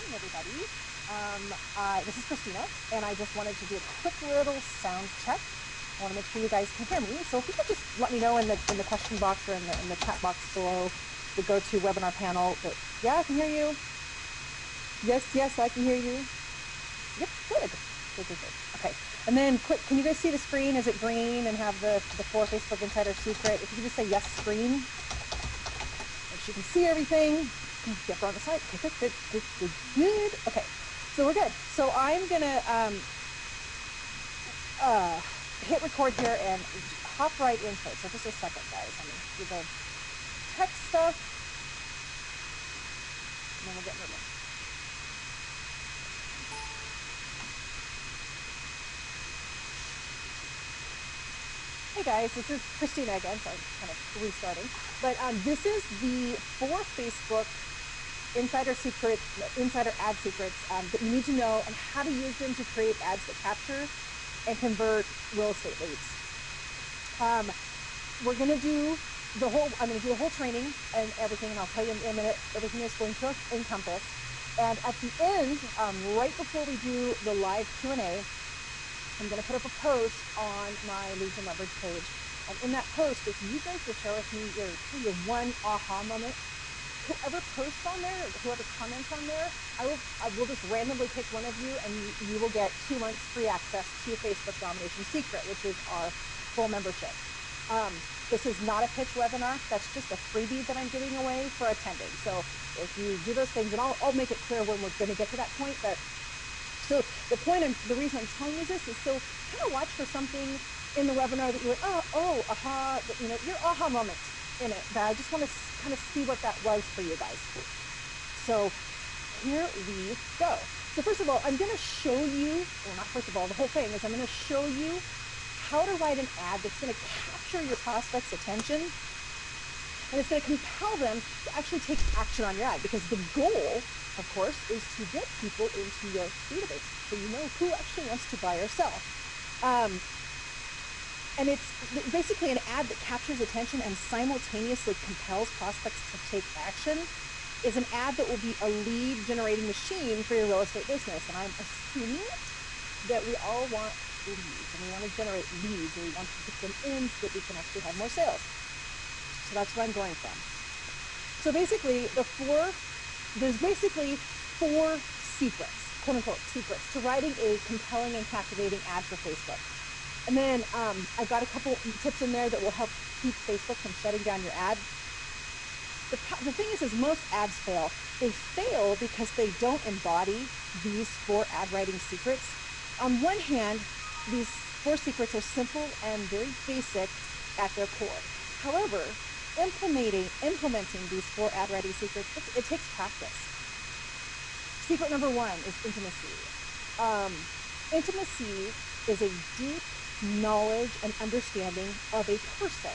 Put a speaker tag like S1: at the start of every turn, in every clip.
S1: morning, everybody. This is Christina, and I just wanted to do a quick little sound check. I want to make sure you guys can hear me. So if you could just let me know in the question box or in the chat box below the GoToWebinar panel. That, yeah, I can hear you. Yes, I can hear you. Yep, good. Okay, and then quick, can you guys see the screen? Is it green and have the for Facebook Insider Secret? If you could just say yes, screen. Make sure you can see everything. Get on the site. Okay, good. Okay, so we're good. So I'm gonna hit record here and hop right into it. So just a second, guys. Let me do the tech stuff, and then we'll get moving. Hey guys, this is Christina again, so I'm kind of restarting. But this is the for Facebook insider ad secrets that you need to know and how to use them to create ads that capture and convert real estate leads. We're going to do I'm going to do the whole training and everything, and I'll tell you in a minute everything it's going to encompass. And at the end, right before we do the live Q&A, I'm going to put up a post on my Leads and Leverage page. And in that post, if you guys will share with me your one aha moment, whoever posts on there, whoever comments on there, I will just randomly pick one of you, and you will get 2 months free access to Facebook Domination Secret, which is our full membership. This is not a pitch webinar. That's just a freebie that I'm giving away for attending. So if you do those things, and I'll make it clear when we're going to get to that point. But so the reason I'm telling you this is so kind of watch for something in the webinar that you're like, aha, your aha moment in it. That I just want to kind of see what that was for you guys. So here we go. So first of all, I'm going to show you, well, not first of all, the whole thing is I'm going to show you how to write an ad that's going to capture your prospect's attention, and it's going to compel them to actually take action on your ad, because the goal, of course, is to get people into your database so you know who actually wants to buy or sell. And it's basically an ad that captures attention and simultaneously compels prospects to take action is an ad that will be a lead generating machine for your real estate business. And I'm assuming that we all want leads, and we want to generate leads, and we want to put them in so that we can actually have more sales. So that's what I'm going from. So basically, there's basically 4 secrets, quote unquote secrets, to writing a compelling and captivating ad for Facebook. And then I've got a couple tips in there that will help keep Facebook from shutting down your ad. The thing is most ads fail. They fail because they don't embody these 4 ad writing secrets. On one hand, these 4 secrets are simple and very basic at their core. However, implementing these 4 ad writing secrets, it takes practice. Secret number 1 is intimacy. Intimacy is a deep knowledge and understanding of a person,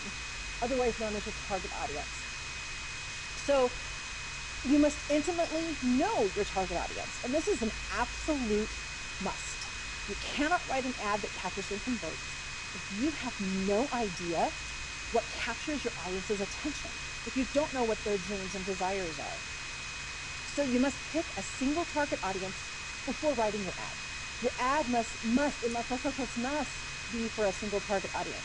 S1: otherwise known as your target audience. So you must intimately know your target audience, and this is an absolute must. You cannot write an ad that captures and converts if you have no idea what captures your audience's attention, if you don't know what their dreams and desires are. So you must pick a single target audience before writing your ad. Your ad must be for a single target audience.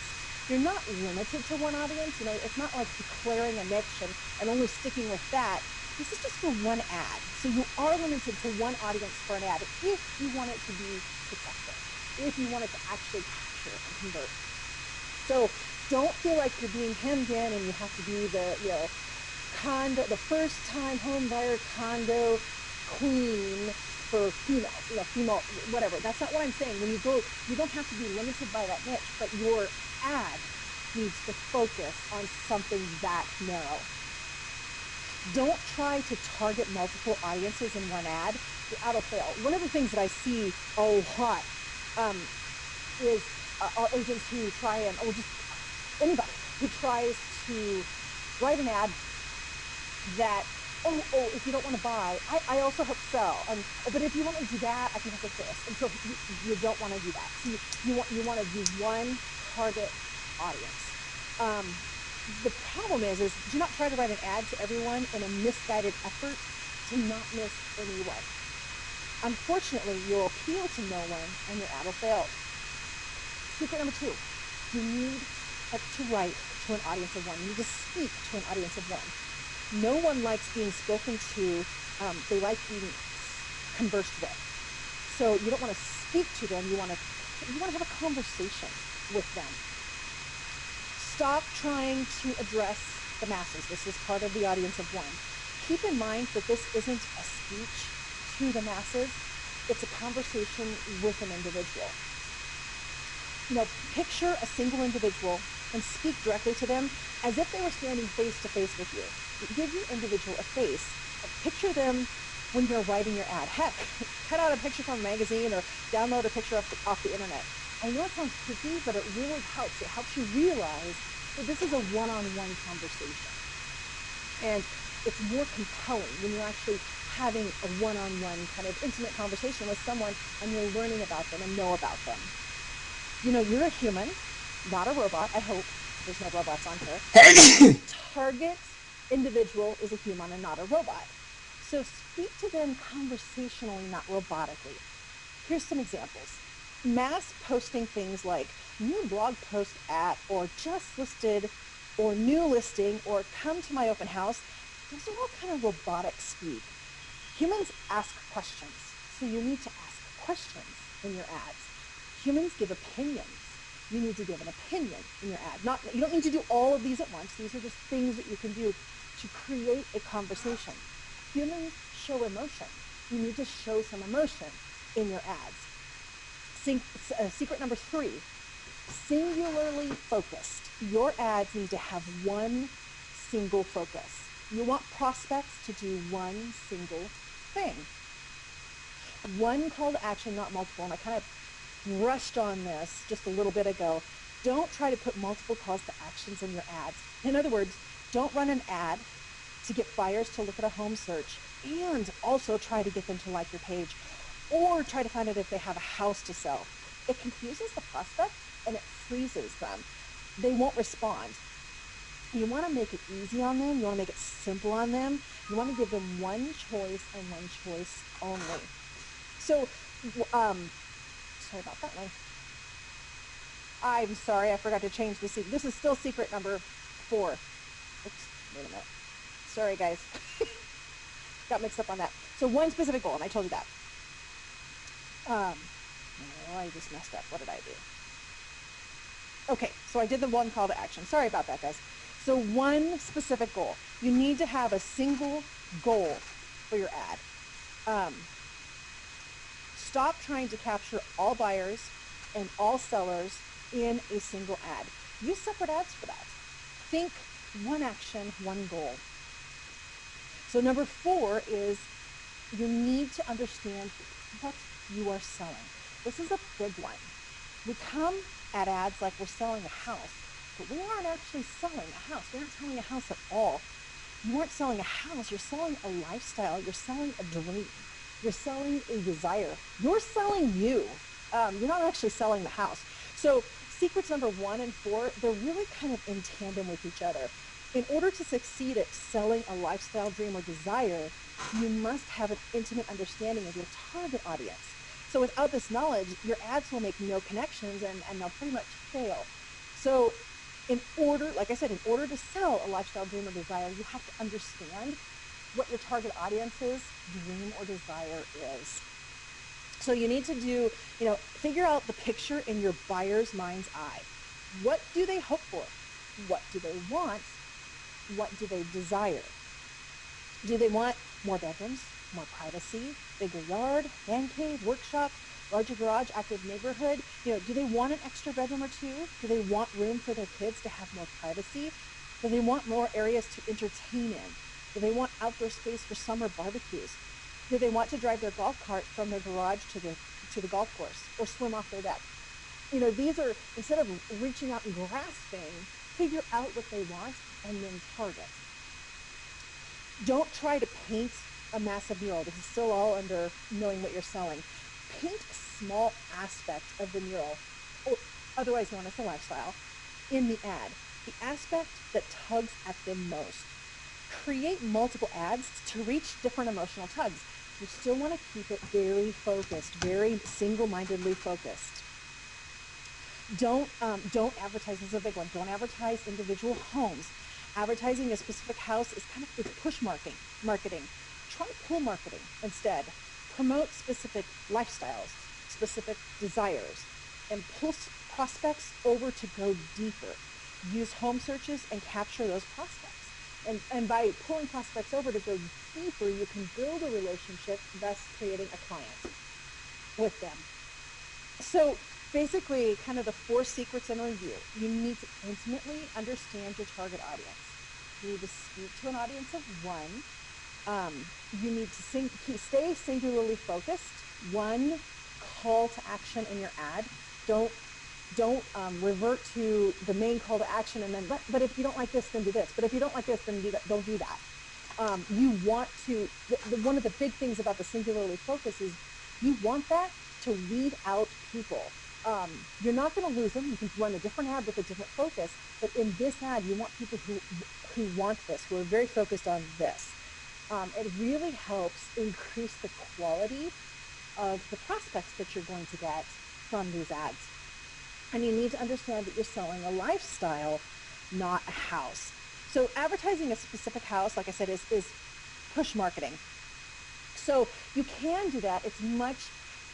S1: You're not limited to one audience. It's not like declaring a niche and only sticking with that. This is just for one ad. So you are limited to one audience for an ad if you want it to be successful, if you want it to actually capture and convert. So don't feel like you're being hemmed in and you have to be the first time home buyer condo queen for female, whatever. That's not what I'm saying. When you go, you don't have to be limited by that niche, but your ad needs to focus on something that narrow. Don't try to target multiple audiences in one ad. Your ad will fail. One of the things that I see a lot is agents who try and, or just anybody who tries to write an ad that, if you don't want to buy, I also help sell. And but if you want to do that, I can help with this. And so you don't want to do that. So you want to do one target audience. The problem is do not try to write an ad to everyone in a misguided effort to not miss anyone. Unfortunately, you'll appeal to no one and your ad will fail. Secret number 2, you need to write to an audience of one. You need to speak to an audience of one. No one likes being spoken to. They like being conversed with. So you don't want to speak to them. You want to have a conversation with them. Stop trying to address the masses. This is part of the audience of one. Keep in mind that this isn't a speech to the masses. It's a conversation with an individual. Picture a single individual and speak directly to them as if they were standing face to face with you. Give your individual a face. Picture them when you're writing your ad. Heck, cut out a picture from a magazine or download a picture off the internet. I know it sounds tricky, but it really helps. It helps you realize that this is a one-on-one conversation. And it's more compelling when you're actually having a one-on-one kind of intimate conversation with someone and you're learning about them and know about them. You're a human, not a robot. I hope there's no robots on here. Target individual is a human and not a robot. So speak to them conversationally, not robotically. Here's some examples. Mass posting things like new blog post at, or just listed, or new listing, or come to my open house. Those are all kind of robotic speak. Humans ask questions, so you need to ask questions in your ads. Humans give opinions. You need to give an opinion in your ad. You don't need to do all of these at once. These are just things that you can do to create a conversation. Humans show emotion. You need to show some emotion in your ads. Secret number 3, singularly focused. Your ads need to have one single focus. You want prospects to do one single thing. One call to action, not multiple. And I kind of brushed on this just a little bit ago. Don't try to put multiple calls to actions in your ads. In other words, don't run an ad to get buyers to look at a home search and also try to get them to like your page, or try to find out if they have a house to sell. It confuses the prospect and it freezes them. They won't respond. You want to make it easy on them. You want to make it simple on them. You want to give them one choice and one choice only. So, sorry about that one. I'm sorry, I forgot to change the secret. This is still secret number 4. Oops, wait a minute. Sorry, guys. Got mixed up on that. So one specific goal, and I told you that. I just messed up. What did I do? Okay, so I did the one call to action. Sorry about that, guys. So one specific goal. You need to have a single goal for your ad. Stop trying to capture all buyers and all sellers in a single ad. Use separate ads for that. Think one action, one goal. So number 4 is you need to understand what you are selling. This is a big one. We come at ads like we're selling a house, but we aren't actually selling a house. We aren't selling a house at all. You aren't selling a house. You're selling a lifestyle. You're selling a dream. You're selling a desire. You're selling you. You're not actually selling the house. So secrets number 1 and 4, they're really kind of in tandem with each other. In order to succeed at selling a lifestyle, dream, or desire, you must have an intimate understanding of your target audience. So without this knowledge, your ads will make no connections and they'll pretty much fail. So like I said, in order to sell a lifestyle, dream, or desire, you have to understand what your target audience's dream or desire is. So you need to figure out the picture in your buyer's mind's eye. What do they hope for? What do they want? What do they desire? Do they want more bedrooms, more privacy, bigger yard, man cave, workshop, larger garage, active neighborhood? Do they want an extra bedroom or 2? Do they want room for their kids to have more privacy? Do they want more areas to entertain in? Do they want outdoor space for summer barbecues? Do they want to drive their golf cart from their garage to the golf course or swim off their deck? These are, instead of reaching out and grasping, figure out what they want and then target. Don't try to paint a massive mural. This is still all under knowing what you're selling. Paint a small aspect of the mural, or otherwise known as the lifestyle, in the ad. The aspect that tugs at them most. Create multiple ads to reach different emotional tugs. you still want to keep it very focused, very single-mindedly focused. Don't advertise. This is a big one. Don't advertise individual homes. Advertising a specific house is kind of, it's push marketing. Try pull marketing instead. Promote specific lifestyles, specific desires, and pull prospects over to go deeper. Use home searches and capture those prospects. And by pulling prospects over to go deeper, you can build a relationship, thus creating a client with them. So basically, kind of the 4 secrets in review. You need to intimately understand your target audience. You need to speak to an audience of 1. You need to stay singularly focused. 1 call to action in your ad. Don't revert to the main call to action and then, but if you don't like this, then do this. But if you don't like this, then do that. Don't do that. You want to, one of the big things about the singularly focus is you want that to weed out people. You're not going to lose them. You can run a different ad with a different focus, but in this ad, you want people who want this, who are very focused on this. It really helps increase the quality of the prospects that you're going to get from these ads. And you need to understand that you're selling a lifestyle, not a house. So advertising a specific house, like I said, is push marketing. So you can do that. It's much,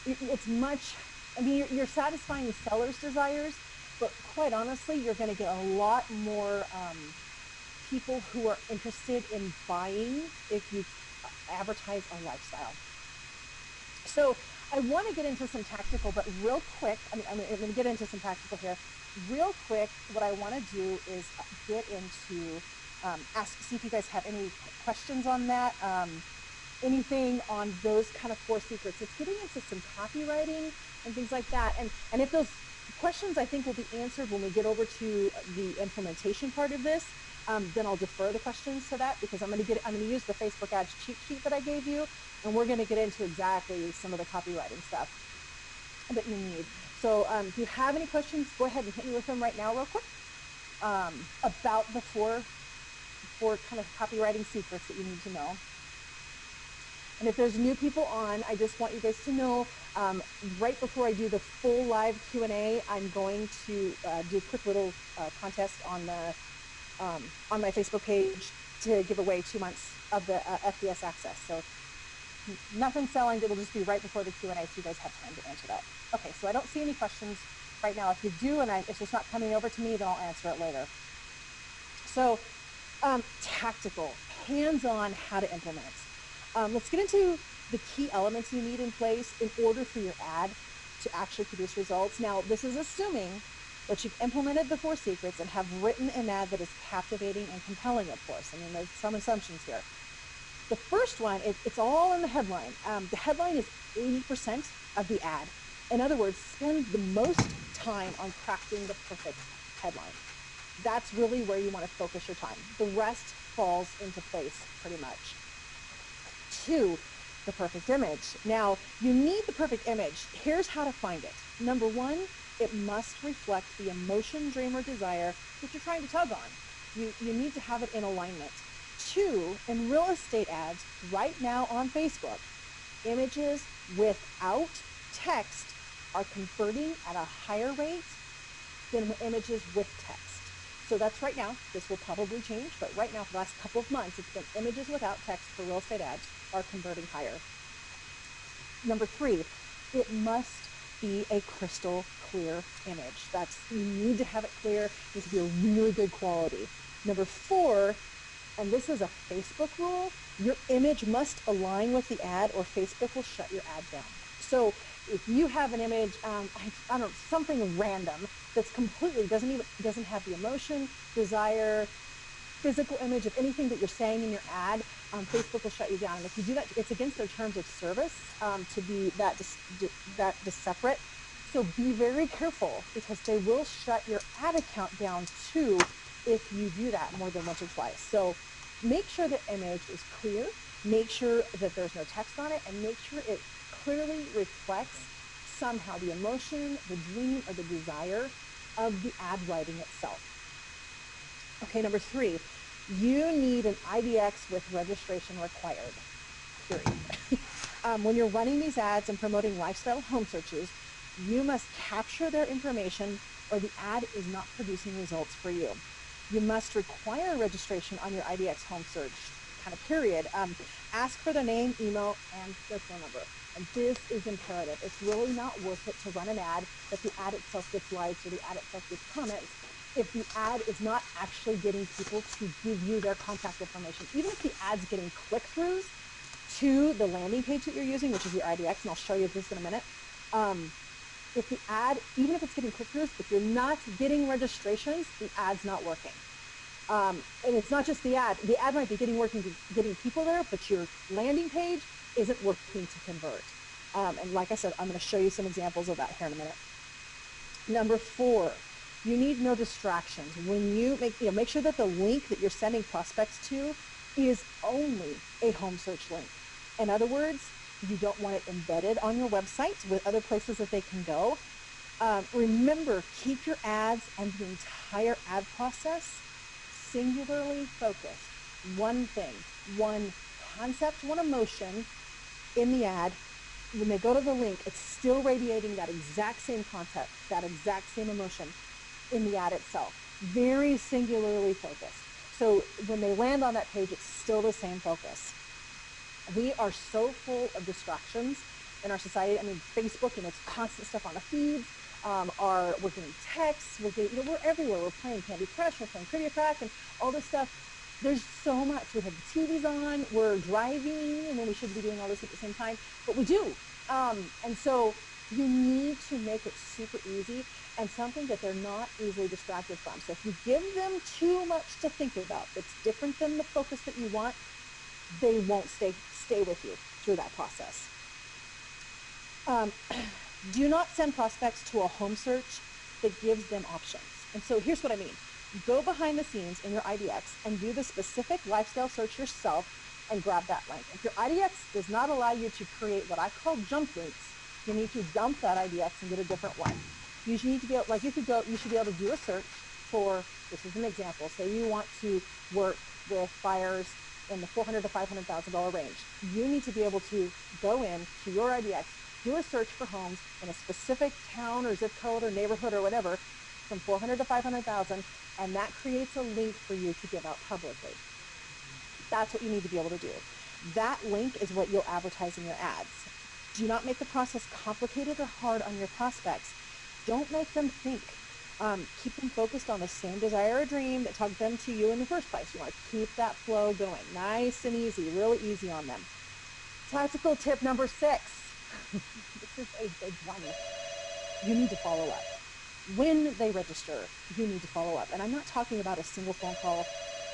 S1: I mean, you're satisfying the seller's desires, but quite honestly, you're going to get a lot more people who are interested in buying if you advertise a lifestyle. So I want to get into some tactical, but real quick, I'm going to get into some tactical here. Real quick, what I want to do is get into, see if you guys have any questions on that, anything on those kind of 4 secrets. It's getting into some copywriting and things like that. And if those questions I think will be answered when we get over to the implementation part of this, then I'll defer the questions to that because I'm going to use the Facebook ads cheat sheet that I gave you, and we're going to get into exactly some of the copywriting stuff that you need. So if you have any questions, go ahead and hit me with them right now real quick about the four kind of copywriting secrets that you need to know. And if there's new people on, I just want you guys to know, right before I do the full live Q&A, I'm going to do a quick little contest on my Facebook page to give away 2 months of the FDS access. So nothing selling, it'll just be right before the Q&A so you guys have time to answer that. Okay, so I don't see any questions right now. If you do and it's just not coming over to me, then I'll answer it later. So tactical, hands-on how to implement. Let's get into the key elements you need in place in order for your ad to actually produce results. Now, this is assuming that you've implemented the 4 secrets and have written an ad that is captivating and compelling, of course. I mean, there's some assumptions here. The first one, it's all in the headline. The headline is 80% of the ad. In other words, spend the most time on crafting the perfect headline. That's really where you want to focus your time. The rest falls into place pretty much. 2, the perfect image. Now, you need the perfect image. Here's how to find it. Number 1, it must reflect the emotion, dream, or desire that you're trying to tug on. You need to have it in alignment. 2, in real estate ads, right now on Facebook, images without text are converting at a higher rate than images with text. So that's right now. This will probably change, but right now for the last couple of months, it's been images without text for real estate ads are converting higher. Number 3, it must be a crystal clear image. You need to have it clear. It needs to be a really good quality. Number 4, and this is a Facebook rule, your image must align with the ad or Facebook will shut your ad down. So if you have an image, I don't know, something random that's completely doesn't have the emotion, desire, physical image of anything that you're saying in your ad, Facebook will shut you down. And if you do that, it's against their terms of service to be that separate. So be very careful because they will shut your ad account down too if you do that more than once or twice. So make sure the image is clear, make sure that there's no text on it, and make sure it clearly reflects somehow the emotion, the dream, or the desire of the ad writing itself. Okay, number 3, you need an IDX with registration required, period. When you're running these ads and promoting lifestyle home searches, you must capture their information or the ad is not producing results for you. You must require registration on your IDX home search, kind of period. Ask for their name, email, and their phone number. And this is imperative. It's really not worth it to run an ad that the ad itself gets likes or the ad itself gets comments if the ad is not actually getting people to give you their contact information. Even if the ad's getting click-throughs to the landing page that you're using, which is your IDX, and I'll show you this in a minute. If the ad, even if it's getting click-throughs, if you're not getting registrations, the ad's not working. And it's not just the ad might be getting people there, but your landing page isn't working to convert. And like I said, I'm going to show you some examples of that here in a minute. Number 4, you need no distractions. When you make sure that the link that you're sending prospects to is only a home search link. In other words, you don't want it embedded on your website with other places that they can go. Remember, keep your ads and the entire ad process singularly focused. One thing, one concept, one emotion in the ad. When they go to the link, it's still radiating that exact same concept, that exact same emotion in the ad itself. Very singularly focused. So when they land on that page, it's still the same focus. We are so full of distractions in our society. I mean, Facebook, and it's constant stuff on the feeds. We're getting texts, we're everywhere. We're playing Candy Crush, we're playing Trivia Crack, and all this stuff. There's so much. We have the TVs on, we're driving, when we shouldn't be doing all this at the same time, but we do. And so you need to make it super easy and something that they're not easily distracted from. So if you give them too much to think about, that's different than the focus that you want, they won't stay with you through that process. Do not send prospects to a home search that gives them options. And so here's what I mean. Go behind the scenes in your IDX and do the specific lifestyle search yourself and grab that link. If your IDX does not allow you to create what I call jump links, you need to dump that IDX and get a different one. You should need to be able, you should be able to do a search for, this is an example, say you want to work with buyers in the $400,000 to $500,000 range. You need to be able to go in to your IDX, do a search for homes in a specific town or zip code or neighborhood or whatever from 400 to 500,000, and that creates a link for you to give out publicly. That's what you need to be able to do. That link is what you'll advertise in your ads. Do not make the process complicated or hard on your prospects. Don't make them think. Keep them focused on the same desire or dream that tugged them to you in the first place. You want to keep that flow going. Nice and easy, really easy on them. Tactical tip number 6. This is a big one. You need to follow up. When they register, you need to follow up. And I'm not talking about a single phone call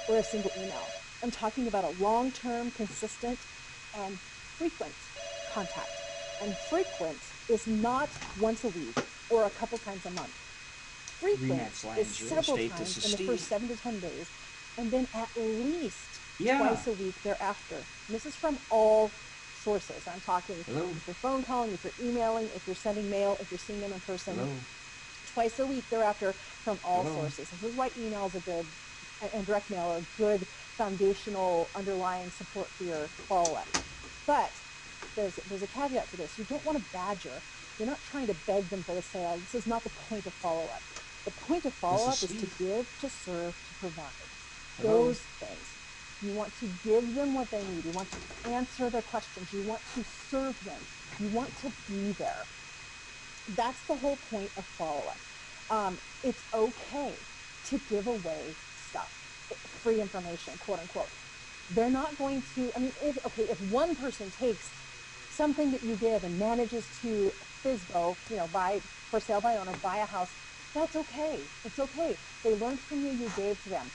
S1: or a single email. I'm talking about a long-term, consistent, and frequent contact. And frequent is not once a week or a couple times a month. Frequent is several times in the first 7 to 10 days, and then at least twice a week thereafter. And this is from all sources. I'm talking if you're phone calling, if you're emailing, if you're sending mail, if you're seeing them in person. Twice a week thereafter from all sources. This is why email is a good, and direct mail are a good foundational underlying support for your follow-up. But there's a caveat to this. You don't want to badger. You're not trying to beg them for the sale. This is not the point of follow-up. The point of follow-up is to give, to serve, to provide. Those things. You want to give them what they need. You want to answer their questions. You want to serve them. You want to be there. That's the whole point of follow-up. It's okay to give away stuff, free information, quote unquote. They're not going to, if one person takes something that you give and manages to FSBO, buy, for sale by owner, buy a house, that's okay. It's okay. They learned from you, you gave to them.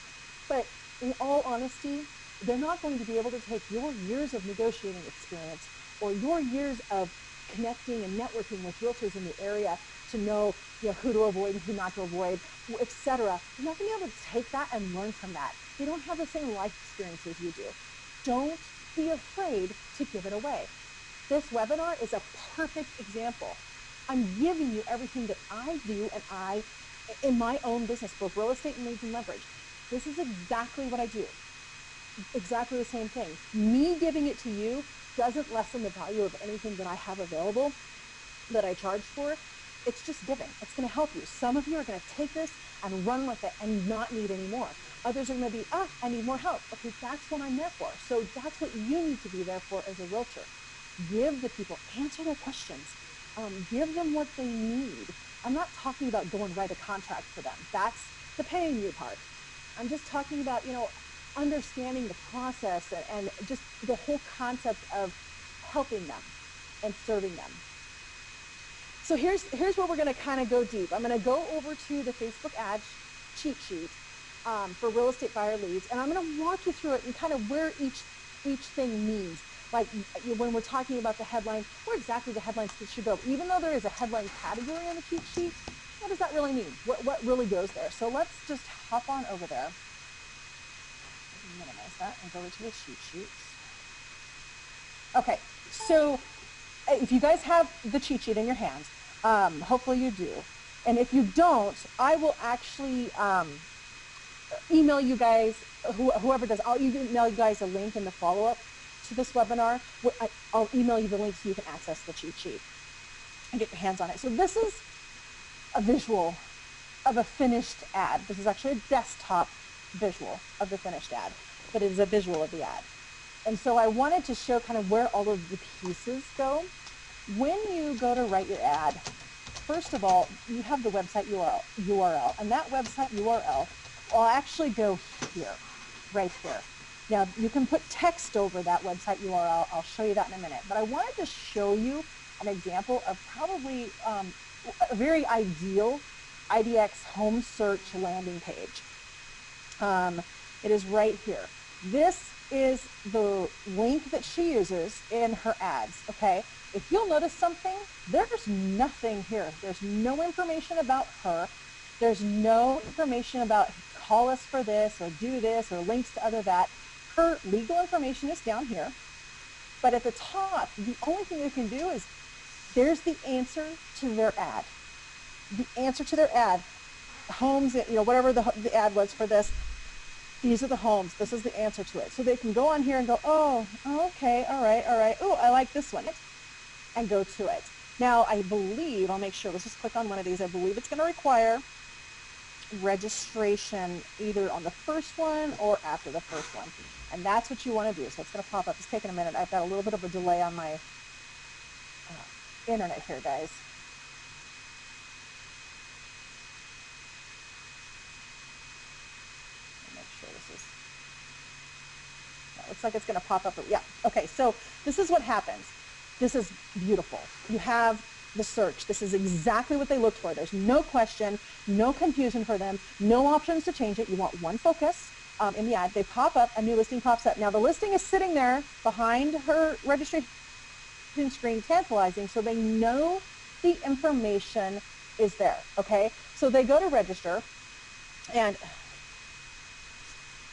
S1: But in all honesty, they're not going to be able to take your years of negotiating experience or your years of connecting and networking with realtors in the area to know, who to avoid and who not to avoid, etc. You're not going to be able to take that and learn from that. They don't have the same life experiences you do. Don't be afraid to give it away. This webinar is a perfect example. I'm giving you everything that I do and I, in my own business, both real estate and leads and leverage. This is exactly what I do. Exactly the same thing. Me giving it to you doesn't lessen the value of anything that I have available that I charge for. It's just giving. It's going to help you. Some of you are going to take this and run with it and not need any more. Others are going to be, I need more help. Okay, that's what I'm there for. So that's what you need to be there for as a realtor. Give the people, answer their questions. Give them what they need. I'm not talking about go and write a contract for them. That's the paying you part. I'm just talking about, understanding the process and just the whole concept of helping them and serving them. So here's where we're going to kind of go deep. I'm going to go over to the Facebook ad cheat sheet for real estate buyer leads, and I'm going to walk you through it and kind of where each thing means. Like when we're talking about the headline, where exactly the headlines should go. Even though there is a headline category on the cheat sheet, what does that really mean? What really goes there? So let's just hop on over there. Minimize that and go into the cheat sheets. Okay, so if you guys have the cheat sheet in your hands, hopefully you do. And if you don't, I will actually email you guys, whoever does, I'll email you guys a link in the follow-up to this webinar. I'll email you the link so you can access the cheat sheet and get your hands on it. So this is a visual of a finished ad. This is actually a desktop visual of the finished ad, but it is a visual of the ad. And so I wanted to show kind of where all of the pieces go. When you go to write your ad, first of all, you have the website URL, and that website URL will actually go here, right here. Now, you can put text over that website URL. I'll show you that in a minute. But I wanted to show you an example of probably a very ideal IDX home search landing page. It is right here. This is the link that she uses in her ads, okay? If you'll notice something, there's nothing here. There's no information about her. There's no information about call us for this or do this or links to other that. Her legal information is down here. But at the top, the only thing they can do is, there's the answer to their ad. The answer to their ad. Homes, whatever the ad was for this, these are the homes. This is the answer to it. So they can go on here and go, oh, okay, all right. Oh, I like this one. And go to it. Now, I believe, I'll make sure, let's just click on one of these. I believe it's going to require registration either on the first one or after the first one. And that's what you want to do. So it's going to pop up. It's taking a minute. I've got a little bit of a delay on my internet here, guys. Make sure this is, it looks like it's going to pop up. Yeah. Okay. So this is what happens. This is beautiful. You have the search. This is exactly what they looked for. There's no question, no confusion for them, no options to change it. You want one focus in the ad. They pop up, a new listing pops up. Now the listing is sitting there behind her registration screen, tantalizing, so they know the information is there, okay? So they go to register, and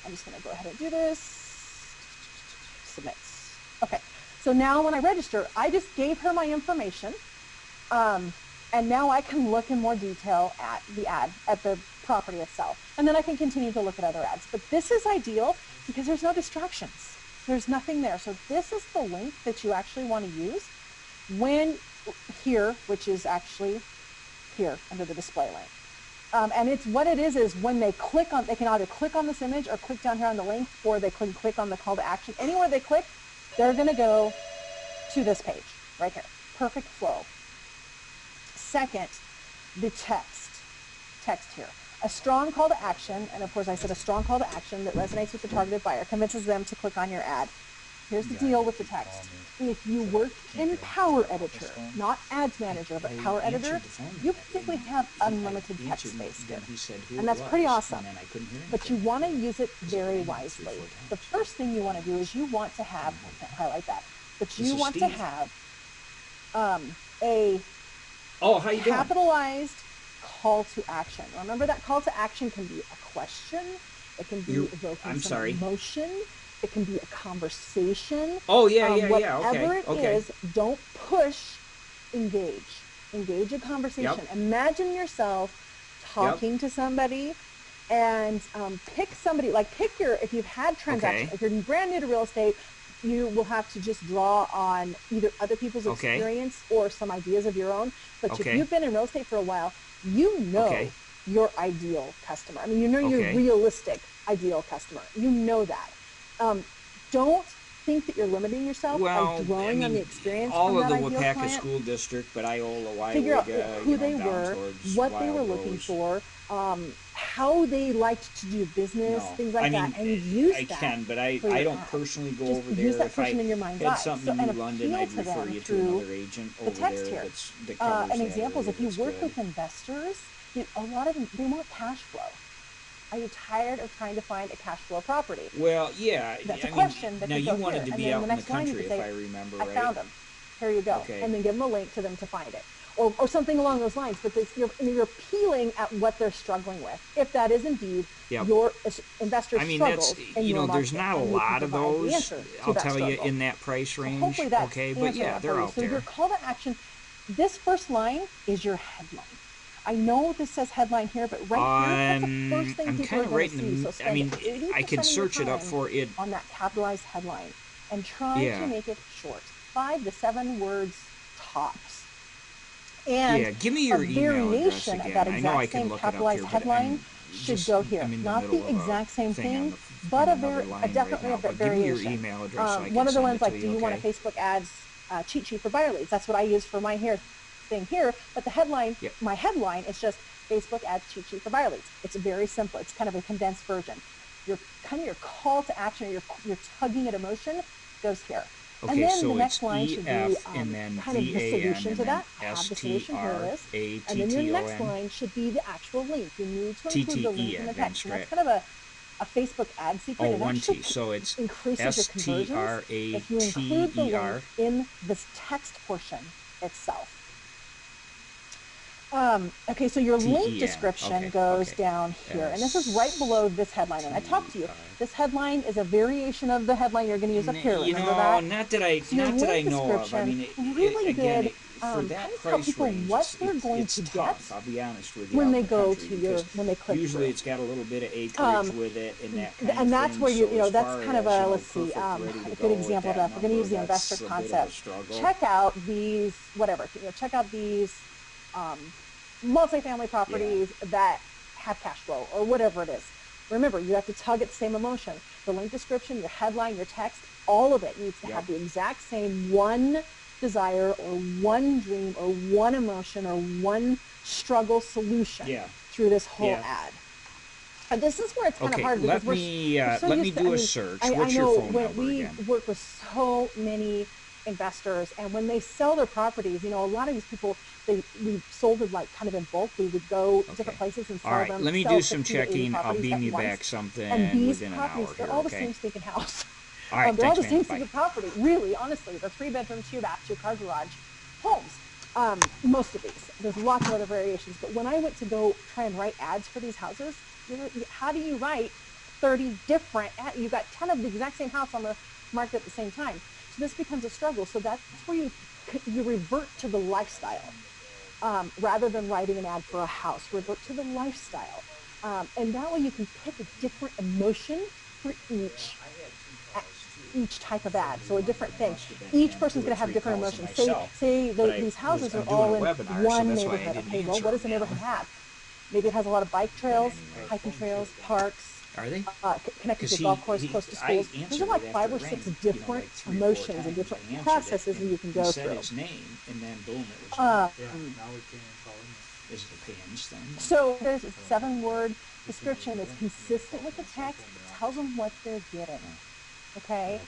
S1: I'm just gonna go ahead and do this, submits. Okay, so now when I register, I just gave her my information, and now I can look in more detail at the ad, at the property itself. And then I can continue to look at other ads. But this is ideal because there's no distractions. There's nothing there. So this is the link that you actually want to use when here, which is actually here under the display link. And it's what it is when they click on, they can either click on this image or click down here on the link, or they can click on the call to action. Anywhere they click, they're going to go to this page right here. Perfect flow. Second, the text here. A strong call to action, and of course I said a strong call to action that resonates with the targeted buyer, convinces them to click on your ad. Here's the deal with the text. If you work in Power Editor, not Ads Manager, but Power Editor, you typically have unlimited text space here. And that's pretty awesome. But you want to use it very wisely. The first thing you want to do is you want to have, I can't highlight that, but you want to have a capitalized call to action. Remember, that call to action can be a question, it can be evoking some emotion, it can be a conversation.
S2: Whatever
S1: it is, don't push, engage. Engage a conversation.
S2: Yep.
S1: Imagine yourself talking to somebody, and pick somebody, like pick your, if you've had transactions, if you're brand new to real estate, you will have to just draw on either other people's
S2: Okay.
S1: experience or some ideas of your own. But if
S2: Okay.
S1: you've been in real estate for a while, you know
S2: Okay.
S1: your ideal customer. I mean, you know your
S2: Okay.
S1: realistic ideal customer. You know that. Um, don't think that you're limiting yourself by
S2: Well, I
S1: drawing on the
S2: mean,
S1: experience
S2: all
S1: from
S2: of
S1: that
S2: the
S1: ideal
S2: Wapaka
S1: client.
S2: School District, but Iola,
S1: Figure out
S2: Waiwega,
S1: who they
S2: down
S1: were,
S2: towards
S1: what they were
S2: Wild
S1: looking
S2: Rose.
S1: for, how they liked to do business,
S2: No,
S1: things
S2: I
S1: like that,
S2: mean,
S1: and use
S2: I
S1: that
S2: can, but
S1: for
S2: I
S1: your
S2: don't
S1: ad.
S2: personally go
S1: Just
S2: over
S1: use
S2: there.
S1: that
S2: If I
S1: person in your mind's
S2: had
S1: eye.
S2: something
S1: So,
S2: in
S1: and
S2: New London,
S1: appeal
S2: I'd
S1: to
S2: refer
S1: them
S2: you to
S1: through
S2: another agent
S1: the
S2: over
S1: text
S2: there
S1: here.
S2: that covers
S1: An
S2: that
S1: example is
S2: area
S1: if you
S2: that's
S1: work
S2: good.
S1: with investors, a lot of them, they want cash flow. Are you tired of trying to find a cash flow property?
S2: Well, yeah,
S1: That's a
S2: I mean,
S1: question that
S2: now
S1: could
S2: you
S1: go
S2: wanted
S1: here.
S2: to
S1: And
S2: be
S1: then in
S2: out
S1: the
S2: in the
S1: next line, you
S2: country,
S1: could
S2: if
S1: say,
S2: I remember
S1: I
S2: right.
S1: found them. Here you go.
S2: Okay.
S1: And then give them a link to them to find it. Or something along those lines. But you're appealing at what they're struggling with. If that is indeed
S2: Yep.
S1: your investor
S2: I mean, that's,
S1: struggles in your
S2: there's
S1: market,
S2: not a
S1: and you can
S2: lot of
S1: provide the
S2: those,
S1: answer to
S2: I'll
S1: that
S2: tell you,
S1: struggle.
S2: in that price
S1: So
S2: range.
S1: hopefully that's
S2: Okay, but
S1: answering
S2: yeah,
S1: that for
S2: they're
S1: you.
S2: out
S1: So your
S2: there.
S1: call to action, this first line is your headline. I know this says headline here, but right here, that's the first thing
S2: I'm
S1: people
S2: kind
S1: are
S2: of
S1: going
S2: right
S1: to
S2: in
S1: see.
S2: the.
S1: So
S2: I
S1: spend
S2: mean, I can
S1: 80% of your
S2: search it up
S1: time
S2: for it.
S1: on that capitalized headline and try to
S2: Yeah.
S1: make it short, 5 to 7 words tops. And
S2: Yeah, give me
S1: a
S2: your email address
S1: variation of that
S2: again. I know I
S1: exact
S2: can
S1: same
S2: look it up
S1: capitalized
S2: here, but
S1: headline should go here.
S2: I'm in the
S1: Not the
S2: middle of a
S1: exact same
S2: thing
S1: thing,
S2: on
S1: but
S2: another line right
S1: definitely a
S2: now. But give me your
S1: variation.
S2: email address so I
S1: One
S2: can
S1: of the
S2: send
S1: ones
S2: it to
S1: like, do
S2: you.
S1: you want a
S2: Okay.
S1: Facebook ads cheat sheet for buyer leads? That's what I use for my thing here. But the headline,
S2: Yep.
S1: my headline is just Facebook ads cheat sheet for buyer leads. It's very simple. It's kind of a condensed version. Your call to action, or your tugging at emotion goes here.
S2: Okay,
S1: And then
S2: so
S1: the
S2: it's
S1: next line should be
S2: EF and then
S1: kind of the
S2: VAN
S1: solution
S2: and
S1: to
S2: then
S1: that. Have the solution, here it is. And then your next
S2: STRATTON.
S1: line should be the actual link. You need to include the link
S2: TTE
S1: in the
S2: advanced
S1: text. And that's
S2: strat.
S1: kind of a Facebook ad secret.
S2: Oh,
S1: It
S2: one
S1: actually
S2: T. So it's
S1: increases your conversions if you include the link
S2: STRATTER.
S1: in this text portion itself. Okay, so your link description goes down here, and this is right below this headline. And I talked to you. This headline is a variation of the headline you're going to use up here. Remember that?
S2: Not that I,
S1: So your
S2: not that I
S1: link
S2: know of. I mean,
S1: description really
S2: again,
S1: good.
S2: for that
S1: Kind of tell
S2: price
S1: people
S2: range,
S1: what they're going
S2: it's
S1: to
S2: tough.
S1: get
S2: I'll be honest with you.
S1: when
S2: out
S1: they
S2: in the
S1: go
S2: country,
S1: to your
S2: because
S1: when they click
S2: usually
S1: through.
S2: it's got a little bit of acreage with it and that kind
S1: And
S2: of
S1: that's
S2: thing.
S1: where
S2: So as
S1: that's
S2: far
S1: kind of
S2: as,
S1: a, let's see,
S2: perfect,
S1: a
S2: ready to
S1: good
S2: go with
S1: example of
S2: that
S1: that. If we're going to use the
S2: number,
S1: investor
S2: that's a bit of a
S1: concept.
S2: struggle.
S1: Check out these, whatever. Check out these multifamily properties that have cash flow or whatever it is. Remember, you have to tug at the same emotion. The link description, your headline, your text, all of it needs to have the exact same one desire or one dream or one emotion or one struggle solution through this whole ad. And this is where it's kind of hard because we're so
S2: let me
S1: used to,
S2: do a search.
S1: I
S2: What's
S1: know
S2: your phone
S1: when
S2: number
S1: we
S2: again?
S1: work with so many investors, and when they sell their properties, a lot of these people, we sold it like kind of in bulk. We would go different places and sell them.
S2: All right, let me do some checking. I'll beam you back something within an hour
S1: they're
S2: here,
S1: all
S2: okay?
S1: the same stinking house.
S2: All right,
S1: they're all
S2: thanks,
S1: the same
S2: man.
S1: stinking property. Really, honestly, they're 3-bedroom, 2-bath, 2-car garage homes. Most of these. There's lots of other variations. But when I went to go try and write ads for these houses, how do you write 30 different ads? You've got 10 of the exact same house on the market at the same time. So this becomes a struggle. So that's where you revert to the lifestyle. Rather than writing an ad for a house, revert to the lifestyle. And that way you can pick a different emotion for each type of ad. So a different thing. Each person's going to have different emotions. Say these houses are all in one neighborhood. Okay, well, what does the neighborhood have? Maybe it has a lot of bike trails, hiking trails, parks.
S2: Are they?
S1: Connected to a golf course, close to schools. Those are like 5 or 6 different emotions and different processes that you can go through.
S2: His name, and then boom, it was now we can call him. Is it the pins thing?
S1: So there's a 7-word description that's consistent with the text. It tells them what they're getting. Okay.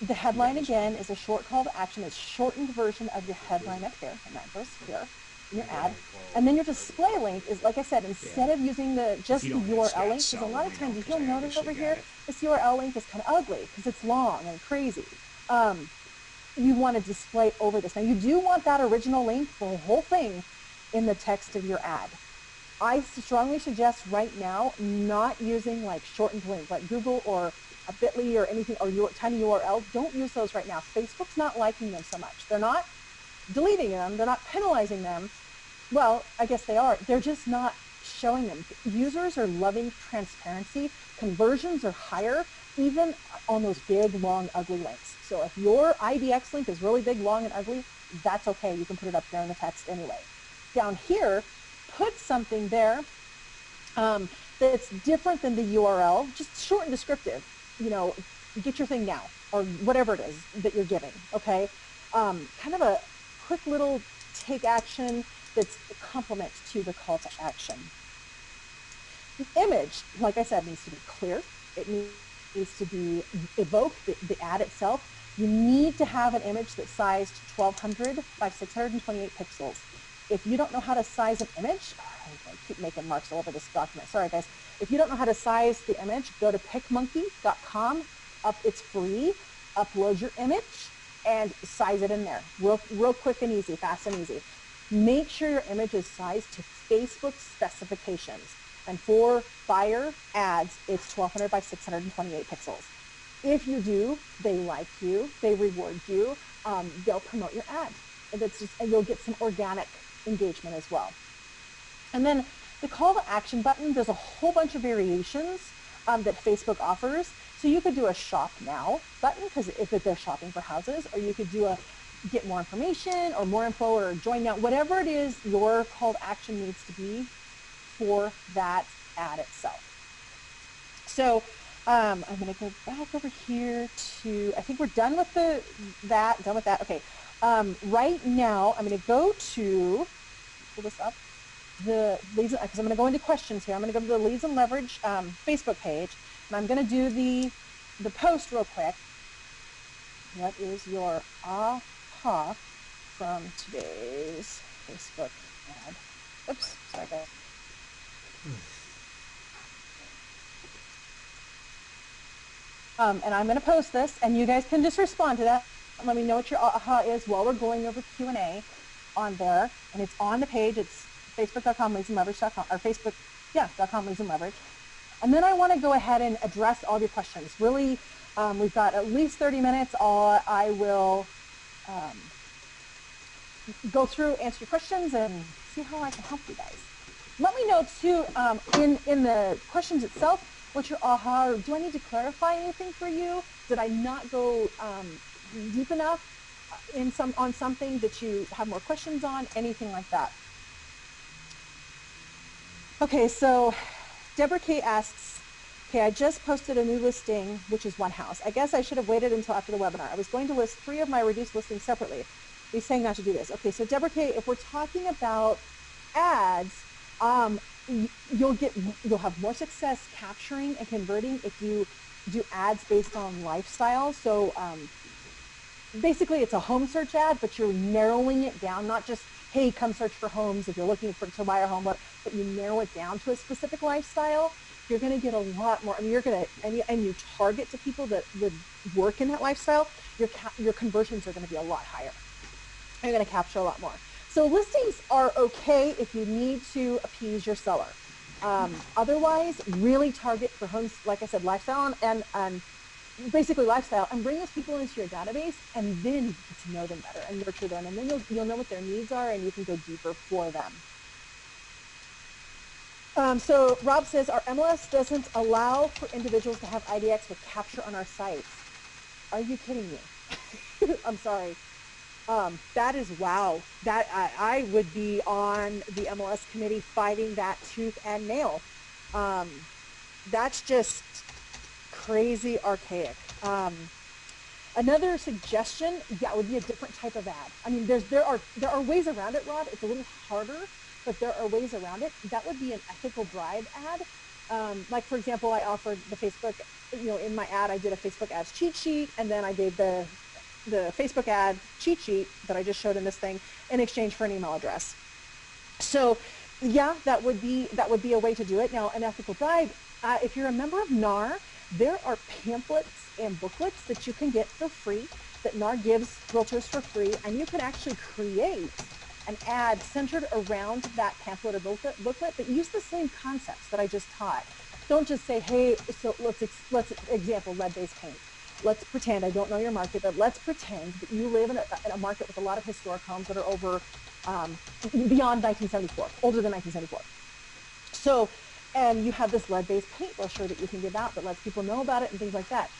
S1: The headline again is a short call to action. It's a shortened version of your headline up here, and that goes here in your ad. And then your display link is, like I said, instead of using just the URL link, because a lot of times, if you'll notice over here, this URL link is kind of ugly because it's long and crazy. You want to display over this. Now, you do want that original link, the whole thing, in the text of your ad. I strongly suggest right now not using like shortened link, like Google or a Bitly or anything, or your tiny URL. Don't use those right now. Facebook's not liking them so much. They're not deleting them. They're not penalizing them. Well, I guess they are. They're just not showing them. Users are loving transparency. Conversions are higher even on those big, long, ugly links. So if your IDX link is really big, long, and ugly, that's okay. You can put it up there in the text anyway. Down here, put something there that's different than the URL, just short and descriptive. You know, get your thing now, or whatever it is that you're giving, okay? Kind of a quick little take action that's a complement to the call to action. The image, like I said, needs to be clear. It needs to be evoke the ad itself. You need to have an image that's sized 1200 by 628 pixels. If you don't know how to size an image, I keep making marks all over this document. Sorry, guys. If you don't know how to size the image, go to PicMonkey.com. It's free. Upload your image and size it in there. Real quick and easy, fast and easy. Make sure your image is sized to Facebook specifications. And for buyer ads, it's 1200 by 628 pixels. If you do, they like you, they reward you, they'll promote your ad. And you'll get some organic engagement as well. And then the call to action button, there's a whole bunch of variations that Facebook offers. So you could do a shop now button, because if they're shopping for houses, or you could do a get more information or more info or join now, whatever it is your call to action needs to be for that ad itself. So I'm going to go back over here to, I think we're done with done with that. Okay. Right now I'm going to go to, pull this up, the leads, because I'm going to go into questions here. I'm going to go to the Leads and Leverage Facebook page, and I'm going to do the post real quick. What is your aha from today's Facebook ad? Oops, sorry guys. And I'm going to post this, and you guys can just respond to that. Let me know what your aha is while we're going over Q&A on there. And it's on the page. It's facebook.com/leadsandleverage.com, or Facebook, yeah, .com leads and leverage. And then I want to go ahead and address all of your questions. Really, we've got at least 30 minutes. I will go through, answer your questions, and see how I can help you guys. Let me know too, in the questions itself, what's your aha, or do I need to clarify anything for you? Did I not go deep enough on something that you have more questions on? Anything like that. Okay, so Deborah K asks, okay, I just posted a new listing, which is one house. I guess I should have waited until after the webinar. I was going to list 3 of my reduced listings separately. He's saying not to do this. Okay, so Deborah K, if we're talking about ads, you'll have more success capturing and converting if you do ads based on lifestyle. So basically it's a home search ad, but you're narrowing it down, not just, hey, come search for homes if you're looking to buy a home, but you narrow it down to a specific lifestyle. You're going to get a lot more. I mean, you're going to, and you target to people that would work in that lifestyle, your conversions are going to be a lot higher. You're going to capture a lot more. So listings are okay if you need to appease your seller. Otherwise, really target for homes, like I said, lifestyle and basically lifestyle, and bring those people into your database, and then get to know them better and nurture them, and then you'll know what their needs are, and you can go deeper for them. So Rob says, our MLS doesn't allow for individuals to have IDX with capture on our sites. Are you kidding me? I'm sorry. That is wow. That I would be on the MLS committee fighting that tooth and nail. That's just crazy archaic. Another suggestion, yeah, would be a different type of ad. I mean, there are ways around it, Rod. It's a little harder, but there are ways around it. That would be an ethical bribe ad. Like for example, I offered the Facebook, in my ad, I did a Facebook ads cheat sheet, and then I gave the Facebook ad cheat sheet that I just showed in this thing in exchange for an email address. So yeah, that would be a way to do it. Now, an ethical bribe, if you're a member of NAR, there are pamphlets and booklets that you can get for free that NAR gives realtors for free, and you can actually create an ad centered around that pamphlet or booklet, but use the same concepts that I just taught. Don't just say, hey, so let's example lead-based paint. Let's pretend, I don't know your market, but let's pretend that you live in a market with a lot of historic homes that are over, beyond 1974, older than 1974. So and you have this lead-based paint brochure that you can give out that lets people know about it and things like that.